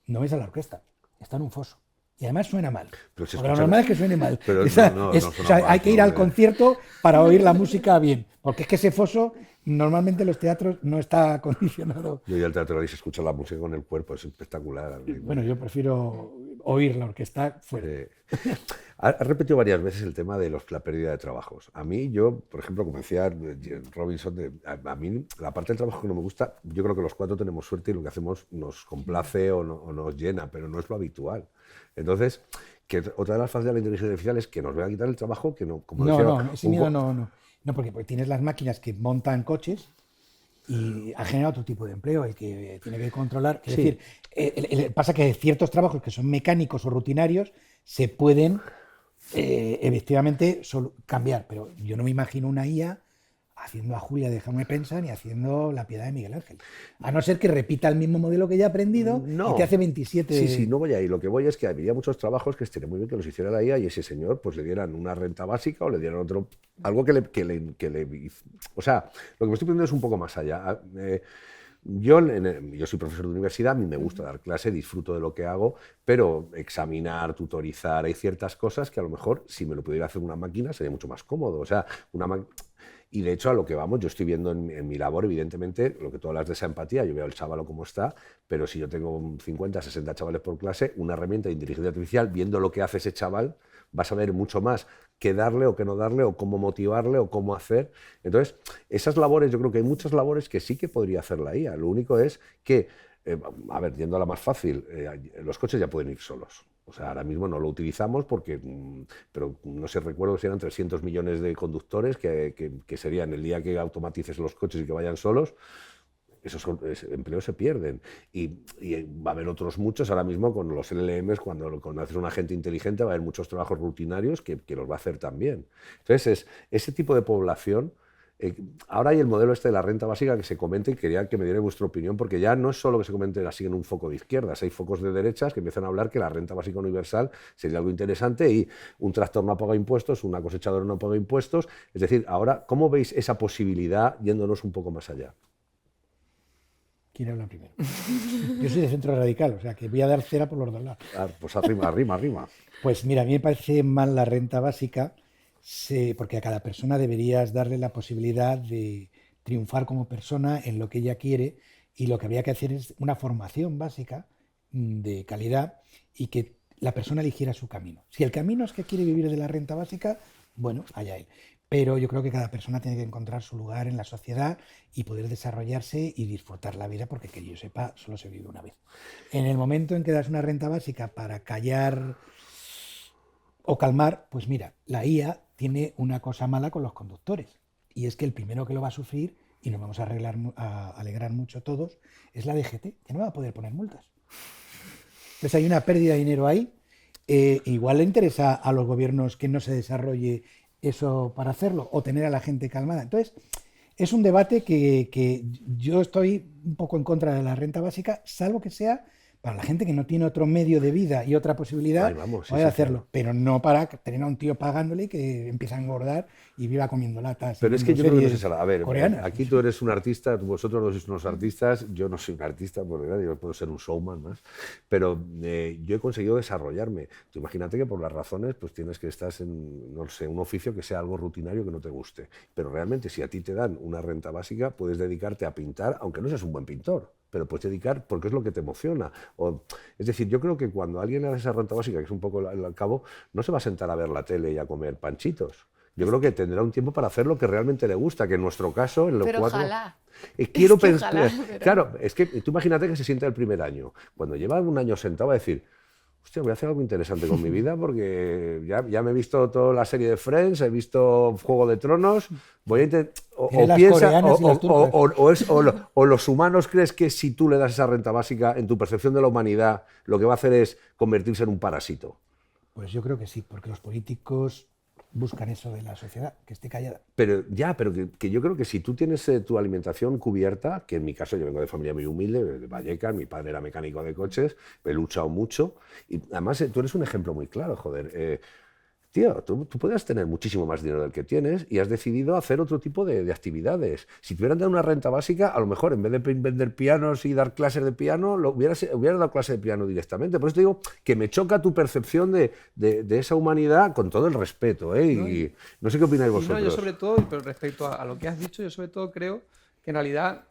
no ves a la orquesta. Está en un foso. Y además suena mal. Porque lo normal es que suene mal. Pero hay que ir al concierto para oír la música bien. Porque es que ese foso, normalmente en los teatros no está acondicionado. Yo voy al teatro y se escucha la música con el cuerpo, es espectacular. Bueno, yo prefiero oír la orquesta fuera. Has repetido varias veces el tema de la pérdida de trabajos. A mí, yo, por ejemplo, como decía Robinson, a mí la parte del trabajo que no me gusta, yo creo que los cuatro tenemos suerte y lo que hacemos nos complace o nos llena, pero no es lo habitual. Entonces, que otra de las fases de la inteligencia artificial es que nos va a quitar el trabajo, que no, como decía, ese miedo no, porque tienes las máquinas que montan coches y ha generado otro tipo de empleo, el que tiene que controlar. Es decir, pasa que ciertos trabajos que son mecánicos o rutinarios se pueden efectivamente cambiar, pero yo no me imagino una IA haciendo a Julia de Jaume Pensa ni haciendo La Piedad de Miguel Ángel. A no ser que repita el mismo modelo que ya ha aprendido y te hace 27... Sí, no voy ahí. Lo que voy es que habría muchos trabajos que estaría muy bien que los hiciera la IA y ese señor pues le dieran una renta básica o le dieran algo que le... O sea, lo que me estoy pidiendo es un poco más allá. Yo soy profesor de universidad, a mí me gusta dar clase, disfruto de lo que hago, pero examinar, tutorizar, hay ciertas cosas que a lo mejor si me lo pudiera hacer una máquina sería mucho más cómodo. O sea, y de hecho a lo que vamos, yo estoy viendo en mi labor, evidentemente, lo que tú hablas de esa empatía, yo veo al chaval cómo está, pero si yo tengo 50, 60 chavales por clase, una herramienta de inteligencia artificial, viendo lo que hace ese chaval, vas a ver mucho más qué darle o qué no darle, o cómo motivarle, o cómo hacer. Entonces, esas labores, yo creo que hay muchas labores que sí que podría hacer la IA. Lo único es que, a ver, yendo a la más fácil, los coches ya pueden ir solos. O sea, ahora mismo no lo utilizamos porque, pero no sé, recuerdo si eran 300 millones de conductores que serían el día que automatices los coches y que vayan solos. Esos empleos se pierden y va a haber otros muchos ahora mismo con los LLMs, cuando haces un agente inteligente va a haber muchos trabajos rutinarios que los va a hacer también. Entonces, ese tipo de población, ahora hay el modelo este de la renta básica que se comenta y quería que me diera vuestra opinión, porque ya no es solo que se comente así en un foco de izquierdas, hay focos de derechas que empiezan a hablar que la renta básica universal sería algo interesante y un tractor no paga impuestos, una cosechadora no paga impuestos. Es decir, ahora, ¿cómo veis esa posibilidad yéndonos un poco más allá? ¿Quién habla primero? Yo soy de centro radical, o sea que voy a dar cera por los dos lados. Pues arrima. Pues mira, a mí me parece mal la renta básica, porque a cada persona deberías darle la posibilidad de triunfar como persona en lo que ella quiere, y lo que habría que hacer es una formación básica de calidad y que la persona eligiera su camino. Si el camino es que quiere vivir de la renta básica, bueno, allá él. Pero yo creo que cada persona tiene que encontrar su lugar en la sociedad y poder desarrollarse y disfrutar la vida, porque que yo sepa, solo se vive una vez. En el momento en que das una renta básica para callar o calmar, pues mira, la IA tiene una cosa mala con los conductores, y es que el primero que lo va a sufrir y nos vamos a alegrar mucho todos, es la DGT, que no va a poder poner multas. Entonces hay una pérdida de dinero ahí. Igual le interesa a los gobiernos que no se desarrolle eso para hacerlo o tener a la gente calmada. Entonces, es un debate que yo estoy un poco en contra de la renta básica, salvo que sea para la gente que no tiene otro medio de vida y otra posibilidad, Ahí vamos, sí, puede sí, hacerlo, claro. pero no para tener a un tío pagándole y que empieza a engordar y viva comiendo latas. Pero es que yo creo que no es esa. A ver, coreanas. aquí tú eres un artista, vosotros dos sois unos artistas, yo no soy un artista, porque yo puedo ser un showman más, pero yo he conseguido desarrollarme. Tú imagínate que por las razones, pues tienes que estar en, no sé, un oficio que sea algo rutinario que no te guste. Pero realmente, si a ti te dan una renta básica, puedes dedicarte a pintar, aunque no seas un buen pintor, pero puedes dedicar porque es lo que te emociona. Es decir, yo creo que cuando alguien hace esa renta básica, que es un poco al cabo, no se va a sentar a ver la tele y a comer panchitos. Yo creo que tendrá un tiempo para hacer lo que realmente le gusta, que en nuestro caso, en los Pero cuatro... ojalá. Quiero Es que pensar... ojalá, pero- Claro, es que tú imagínate que se sienta el primer año. Cuando lleva un año sentado va a decir, hostia, voy a hacer algo interesante con mi vida porque ya me he visto toda la serie de Friends, he visto Juego de Tronos, voy a intentar... Tiene O las piensa, coreanas y las turcas. o los humanos crees que si tú le das esa renta básica, en tu percepción de la humanidad, lo que va a hacer es convertirse en un parásito. Pues yo creo que sí, porque los políticos buscan eso de la sociedad, que esté callada. Pero que yo creo que si tú tienes tu alimentación cubierta, que en mi caso yo vengo de familia muy humilde, de Vallecas, mi padre era mecánico de coches, he luchado mucho, y además tú eres un ejemplo muy claro, joder. Tío, tú podrías tener muchísimo más dinero del que tienes y has decidido hacer otro tipo de actividades. Si te hubieran dado una renta básica, a lo mejor en vez de vender pianos y dar clases de piano, hubieras dado clases de piano directamente. Por eso te digo que me choca tu percepción de esa humanidad, con todo el respeto, ¿eh? Y no sé qué opináis Sí, vosotros. no, yo sobre todo, pero respecto a lo que has dicho, yo sobre todo creo que en realidad,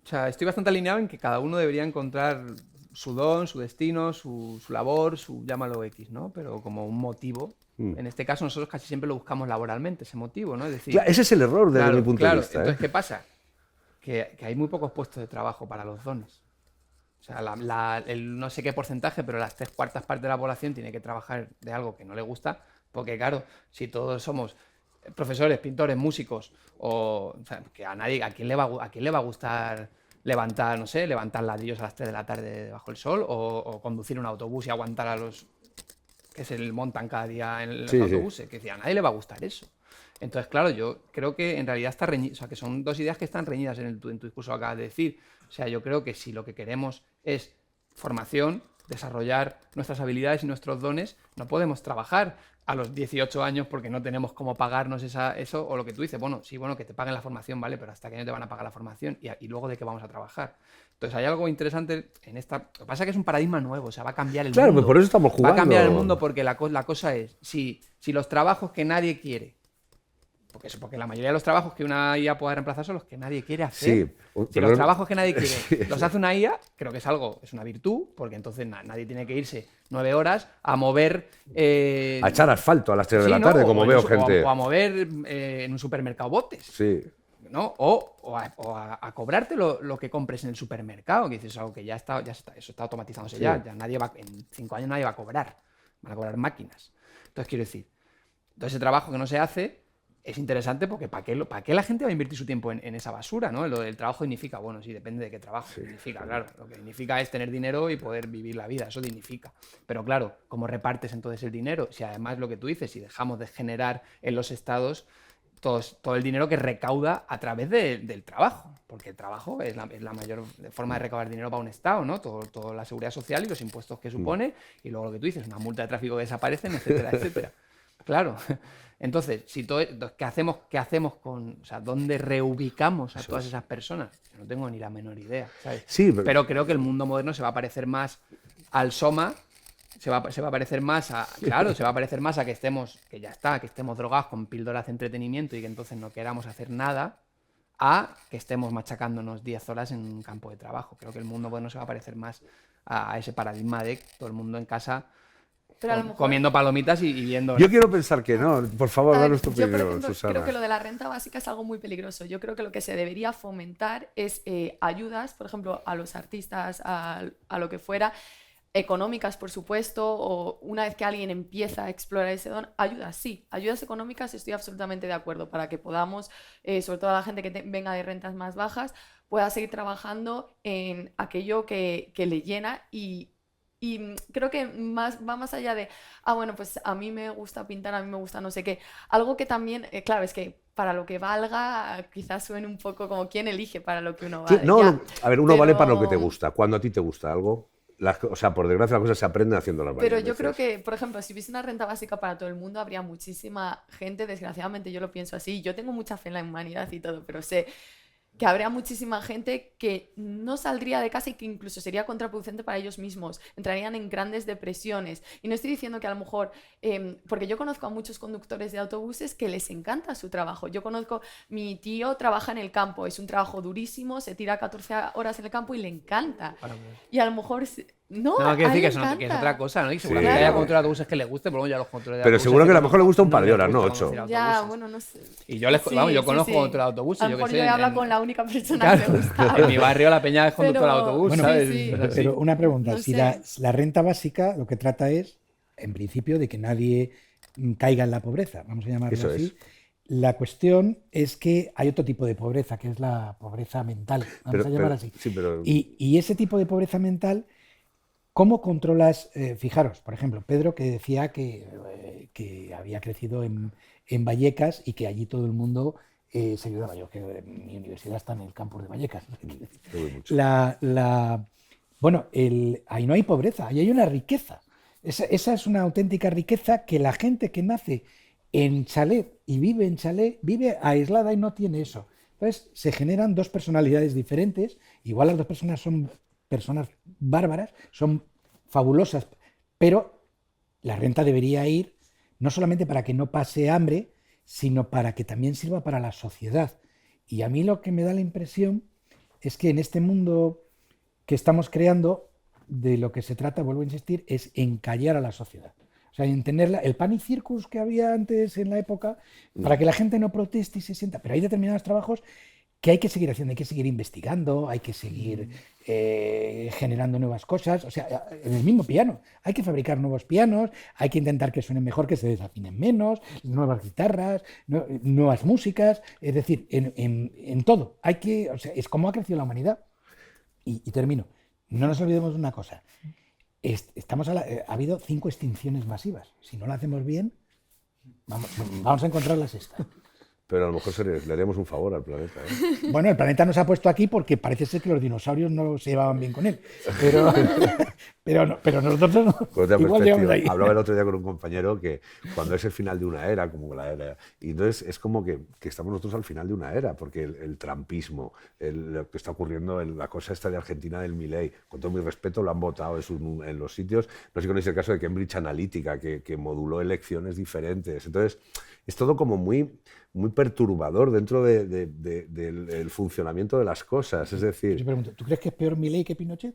o sea, estoy bastante alineado en que cada uno debería encontrar su don, su destino, su labor, llámalo X, ¿no? Pero como un motivo. En este caso nosotros casi siempre lo buscamos laboralmente, ese motivo, ¿no? Es decir, Claro, ese es el error desde mi punto de vista. Entonces, ¿qué pasa? Que hay muy pocos puestos de trabajo para los dones. O sea, el no sé qué porcentaje, pero las 3/4 partes de la población tiene que trabajar de algo que no le gusta, porque claro, si todos somos profesores, pintores, músicos, o sea, que a quién le va a gustar levantar, no sé, levantar ladrillos a las 3 de la tarde bajo el sol, o conducir un autobús y aguantar a los que se montan cada día en los autobuses, que decía, a nadie le va a gustar eso. Entonces, claro, yo creo que en realidad está reñido, o sea, que son dos ideas que están reñidas en tu discurso que acabas de decir. O sea, yo creo que si lo que queremos es formación, desarrollar nuestras habilidades y nuestros dones, no podemos trabajar a los 18 años porque no tenemos cómo pagarnos eso, o lo que tú dices, bueno, sí, bueno, que te paguen la formación, ¿vale? Pero ¿hasta qué año te van a pagar la formación? Y luego ¿de qué vamos a trabajar? Entonces hay algo interesante en esta... Lo que pasa es que es un paradigma nuevo, o sea, va a cambiar el mundo. Claro, pues por eso estamos jugando. Va a cambiar el mundo porque la cosa es, si los trabajos que nadie quiere, porque la mayoría de los trabajos que una IA pueda reemplazar son los que nadie quiere hacer. Si los trabajos que nadie quiere los hace una IA, creo que es una virtud, porque entonces nadie tiene que irse 9 horas a mover... a echar asfalto a las 3 de la tarde, como veo gente. O a mover en un supermercado botes. Sí. ¿No? O a cobrarte lo que compres en el supermercado, que dices algo que ya está, eso está automatizándose ya nadie en 5 años nadie va a cobrar, van a cobrar máquinas. Entonces quiero decir, todo ese trabajo que no se hace es interesante porque ¿para qué la gente va a invertir su tiempo en esa basura? ¿No? El trabajo dignifica, bueno, sí, depende de qué trabajo dignifica, claro. Lo que dignifica es tener dinero y poder vivir la vida, eso dignifica. Pero claro, ¿cómo repartes entonces el dinero? Si además lo que tú dices, si dejamos de generar en los estados todo el dinero que recauda a través del trabajo, porque el trabajo es la mayor forma de recaudar dinero para un Estado, ¿no? Toda la seguridad social y los impuestos que supone, y luego lo que tú dices, una multa de tráfico que desaparecen, etcétera, etcétera. Claro. Entonces, ¿qué hacemos con, o sea, dónde reubicamos a todas esas personas? Yo no tengo ni la menor idea, ¿sabes? Sí, pero creo que el mundo moderno se va a parecer más al Soma. Se va a parecer más a... Claro, se va a parecer más a que estemos drogados con píldoras de entretenimiento y que entonces no queramos hacer nada, a que estemos machacándonos 10 horas en un campo de trabajo. Creo que el mundo bueno se va a parecer más a ese paradigma de todo el mundo en casa comiendo palomitas y viendo... Yo quiero pensar que no. Por favor, danos tu Yo, por opinión, ejemplo, Susana. creo que lo de la renta básica es algo muy peligroso. Yo creo que lo que se debería fomentar es ayudas, por ejemplo, a los artistas, a lo que fuera, económicas, por supuesto, o una vez que alguien empieza a explorar ese don, ayudas, sí, ayudas económicas, estoy absolutamente de acuerdo, para que podamos, sobre todo la gente que venga de rentas más bajas, pueda seguir trabajando en aquello que le llena y creo que va más allá de, bueno, pues a mí me gusta pintar, a mí me gusta no sé qué. Algo que también, claro, es que para lo que valga, quizás suene un poco como quién elige para lo que uno vale. Sí, no, ya, a ver, uno vale para lo que te pero- gusta. Cuando a ti te gusta algo, o sea, por desgracia las cosas se aprenden haciéndolas varias Pero yo creo veces. que, por ejemplo, si hubiese una renta básica para todo el mundo, habría muchísima gente, desgraciadamente yo lo pienso así, yo tengo mucha fe en la humanidad y todo, pero sé que habría muchísima gente que no saldría de casa y que incluso sería contraproducente para ellos mismos, entrarían en grandes depresiones. Y no estoy diciendo que a lo mejor, porque yo conozco a muchos conductores de autobuses que les encanta su trabajo. Yo conozco, mi tío trabaja en el campo, es un trabajo durísimo, se tira 14 horas en el campo y le encanta. Y a lo mejor... No, No, a quiero él decir le que, que es encanta. otra cosa, ¿no? Y seguramente Claro. haya conductores de autobuses que les guste, pero bueno, ya los conductores de Pero autobuses seguro que a lo no- mejor le gusta un par de les horas, no gusta 8. conducir Ya, autobuses. bueno, no sé. Y yo, vamos, yo conozco conductores de autobuses, A lo yo mejor qué yo sé. he hablado con la única persona que le gusta. En mi barrio la peña es conductora de Pero- autobús, Bueno, ¿sabes? sí, sí. Es así. Pero una pregunta, No si sé. la renta básica lo que trata es, en principio, de que nadie caiga en la pobreza, vamos a llamarlo Eso así. es. La cuestión es que hay otro tipo de pobreza, que es la pobreza mental, vamos a llamar así. Sí, pero Y ese tipo de pobreza mental, ¿cómo controlas? Fijaros, por ejemplo, Pedro que decía que había crecido en Vallecas y que allí todo el mundo se ayudaba. Yo que mi universidad está en el campus de Vallecas. te voy mucho. Bueno, ahí no hay pobreza, ahí hay una riqueza. Esa es una auténtica riqueza que la gente que nace en chalet y vive en chalet, vive aislada y no tiene eso. Entonces se generan dos personalidades diferentes. Igual las dos personas son personas bárbaras, son fabulosas, pero la renta debería ir no solamente para que no pase hambre, sino para que también sirva para la sociedad. Y a mí lo que me da la impresión es que en este mundo que estamos creando, de lo que se trata, vuelvo a insistir, es encallar a la sociedad. O sea, entender el pan y circus que había antes en la época, para que la gente no proteste y se sienta. Pero hay determinados trabajos que hay que seguir haciendo, hay que seguir investigando, hay que seguir generando nuevas cosas. O sea, en el mismo piano, hay que fabricar nuevos pianos, hay que intentar que suenen mejor, que se desafinen menos, nuevas guitarras, nuevas músicas, es decir, en todo. O sea, es como ha crecido la humanidad. Y termino. No nos olvidemos de una cosa. Ha habido 5 extinciones masivas. Si no lo hacemos bien, vamos a encontrar la sexta. Pero a lo mejor le haríamos un favor al planeta. ¿Eh? Bueno, el planeta nos ha puesto aquí porque parece ser que los dinosaurios no se llevaban bien con él. Pero nosotros no. Con otra Igual llegamos perspectiva. ahí. Hablaba el otro día con un compañero que cuando es el final de una era, como la era, y entonces es como que estamos nosotros al final de una era, porque el trampismo, lo que está ocurriendo en la cosa esta de Argentina del Milei, con todo mi respeto, lo han votado en los sitios. No sé si conocéis el caso de Cambridge Analytica, que moduló elecciones diferentes. Entonces, es todo como muy perturbador dentro del funcionamiento de las cosas. Es decir, Yo pregunto, ¿tú crees que es peor Milei que Pinochet?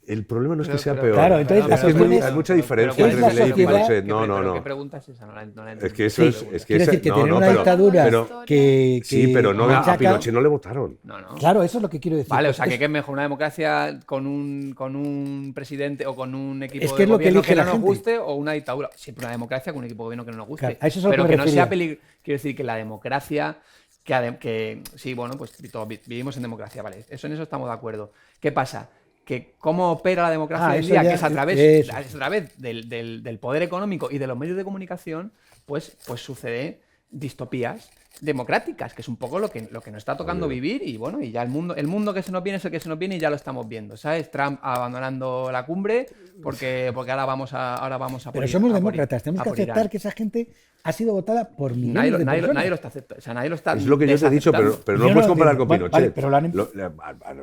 el problema no es que Pero- sea pero- peor. Claro, entonces es las que opciones- hay mucha diferencia ¿Qué es entre la Milei y sociedad? Pinochet. No. ¿Qué pregunta es esa? No la entiendo. Es que eso Sí, es que quiero ese- decir que no, tener no, una pero- dictadura pero- que sí, pero no, a machaca- Pinochet no le votaron. No. Claro, eso es lo que quiero decir. Vale, o sea, Es- que es mejor una democracia con un presidente o con un equipo Es que de es lo que gobierno elige que no la nos gente. guste o una dictadura. Siempre una democracia con un equipo de gobierno que no nos guste. Claro, a eso es a lo pero que que me no sea refería. quiero decir que la democracia, que sí, bueno, pues todos vivimos en democracia, vale. En eso estamos de acuerdo. ¿Qué pasa? Que cómo opera la democracia hoy en eso día, ya- que es a través, eso. es a través del poder económico y de los medios de comunicación, pues sucede distopías democráticas, que es un poco lo que nos está tocando vivir. Y bueno, y ya el mundo que se nos viene es el que se nos viene y ya lo estamos viendo, ¿sabes? Trump abandonando la cumbre porque ahora vamos a Pero por ir- somos a por ir- demócratas, tenemos a que por Irán. aceptar que esa gente ha sido votada por millones Nadie lo de personas. nadie lo está aceptando. O sea, nadie lo está Es lo que yo te he dicho, desaceptando. pero no Yo lo puedes no comparar entiendo. con Bueno, Pinochet. vale, pero lo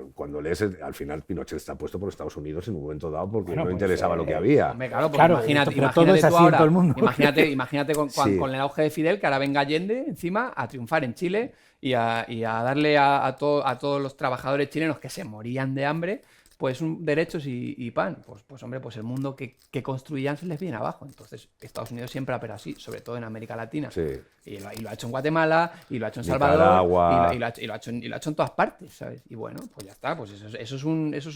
han- Cuando lees, al final Pinochet está puesto por Estados Unidos en un momento dado porque Bueno, no pues, interesaba lo que había. Hombre, claro, porque Claro, imagínate, pero imagínate todo es tú así en ahora, todo el mundo. imagínate Sí. con el auge de Fidel, que ahora venga Allende encima a triunfar en Chile y a darle a todos los trabajadores chilenos que se morían de hambre, pues derechos y pan. Pues hombre, pues el mundo que construían se les viene abajo. Entonces, Estados Unidos siempre ha operado así, sobre todo en América Latina. Sí. Y lo ha hecho en Guatemala, y lo ha hecho en Nicaragua. Salvador, y lo ha hecho en todas partes, ¿sabes? Y bueno, pues ya está, pues eso es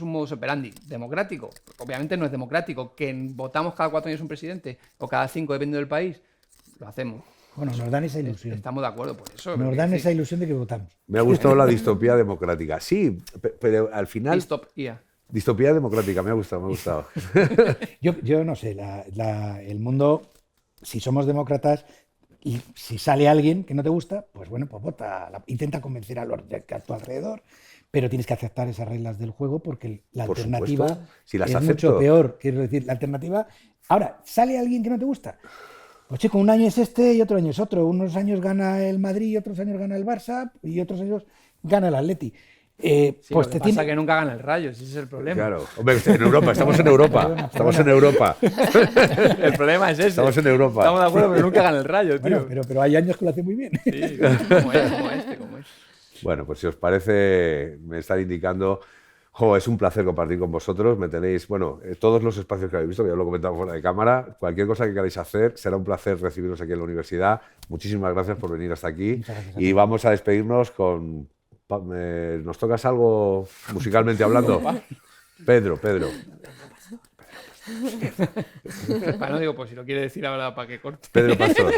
un modus operandi democrático. Obviamente no es democrático, que votamos cada 4 años un presidente, o cada 5, dependiendo del país, lo hacemos. Bueno, nos dan esa ilusión. Estamos de acuerdo por eso. Nos dan esa ilusión de que votamos. Me ha gustado la distopía democrática. Sí, pero al final... Distopía democrática, me ha gustado. Yo no sé, el mundo, si somos demócratas y si sale alguien que no te gusta, pues bueno, pues vota, intenta convencer a los a tu alrededor, pero tienes que aceptar esas reglas del juego porque la Por alternativa supuesto, si las es acepto. mucho peor. Quiero decir, la alternativa... Ahora, ¿sale alguien que no te gusta? Pues chico, un año es este y otro año es otro. Unos años gana el Madrid, otros años gana el Barça y otros años gana el Atleti. Sí, pues lo que pasa es que nunca gana el Rayo, ese es el problema. Claro, hombre, en Europa, estamos en Europa. Estamos en Europa. El problema es ese. Estamos en Europa. Estamos de acuerdo, pero nunca gana el Rayo, tío. Bueno, pero hay años que lo hace muy bien. Sí, como este. Bueno, pues si os parece, me están indicando... es un placer compartir con vosotros. Me tenéis, todos los espacios que habéis visto, que ya lo comentamos fuera de cámara. Cualquier cosa que queráis hacer, será un placer recibiros aquí en la universidad. Muchísimas gracias por venir hasta aquí. Y vamos a despedirnos con... ¿Nos tocas algo musicalmente hablando? Pedro. No digo, pues si lo quiere decir ahora para que corte. Pedro Pastor.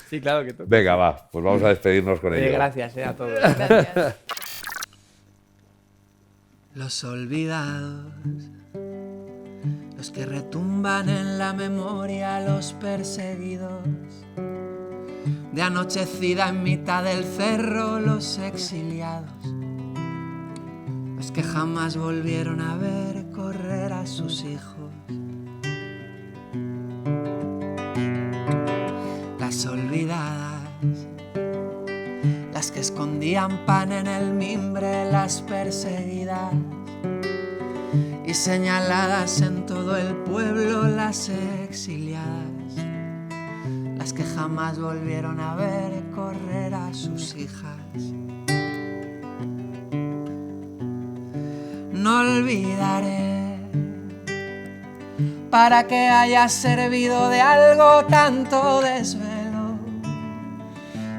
Sí, claro que toca. Venga, va, pues vamos a despedirnos con ello. Gracias a todos. Gracias. Los olvidados, los que retumban en la memoria, los perseguidos, de anochecida en mitad del cerro, los exiliados, los que jamás volvieron a ver correr a sus hijos. Las olvidadas, las que escondían pan en el mimbre, las perseguidas y señaladas en todo el pueblo, las exiliadas, las que jamás volvieron a ver correr a sus hijas. No olvidaré, para que haya servido de algo tanto desvelo,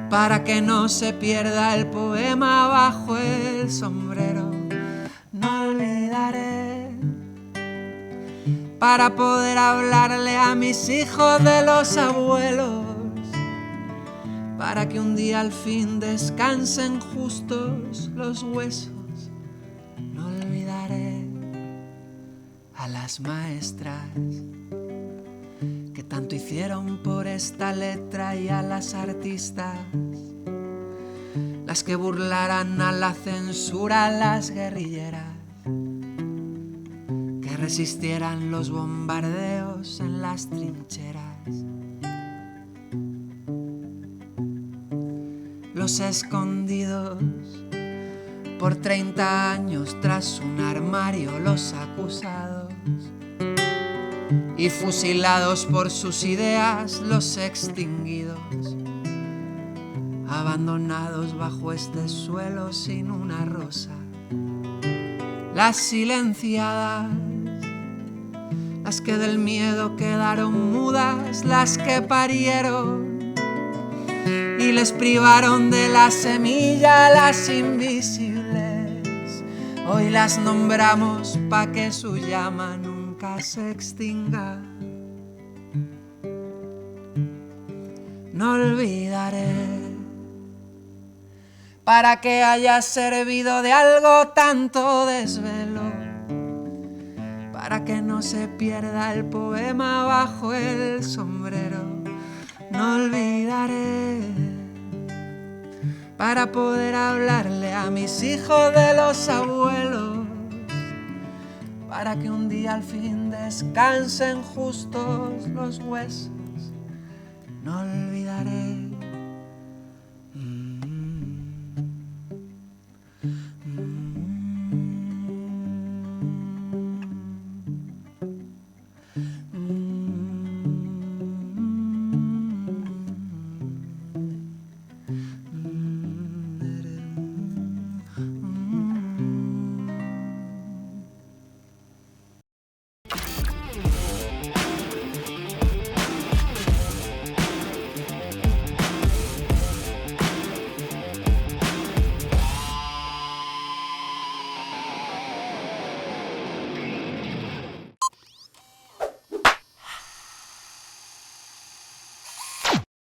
para que no se pierda el poema bajo el sombrero. No olvidaré, para poder hablarle a mis hijos de los abuelos, para que un día al fin descansen justos los huesos. No olvidaré a las maestras que tanto hicieron por esta letra, y a las artistas, las que burlaran a la censura, las guerrilleras que resistieran los bombardeos en las trincheras. Los escondidos por 30 años tras un armario, los acusados y fusilados por sus ideas, los extinguidos, abandonados bajo este suelo sin una rosa. Las silenciadas, las que del miedo quedaron mudas, las que parieron y les privaron de la semilla, las invisibles. Hoy las nombramos pa' que su llama nunca se extinga. No olvidaré, para que haya servido de algo tanto desvelo, para que no se pierda el poema bajo el sombrero. No olvidaré, para poder hablarle a mis hijos de los abuelos, para que un día al fin descansen justos los huesos. No olvidaré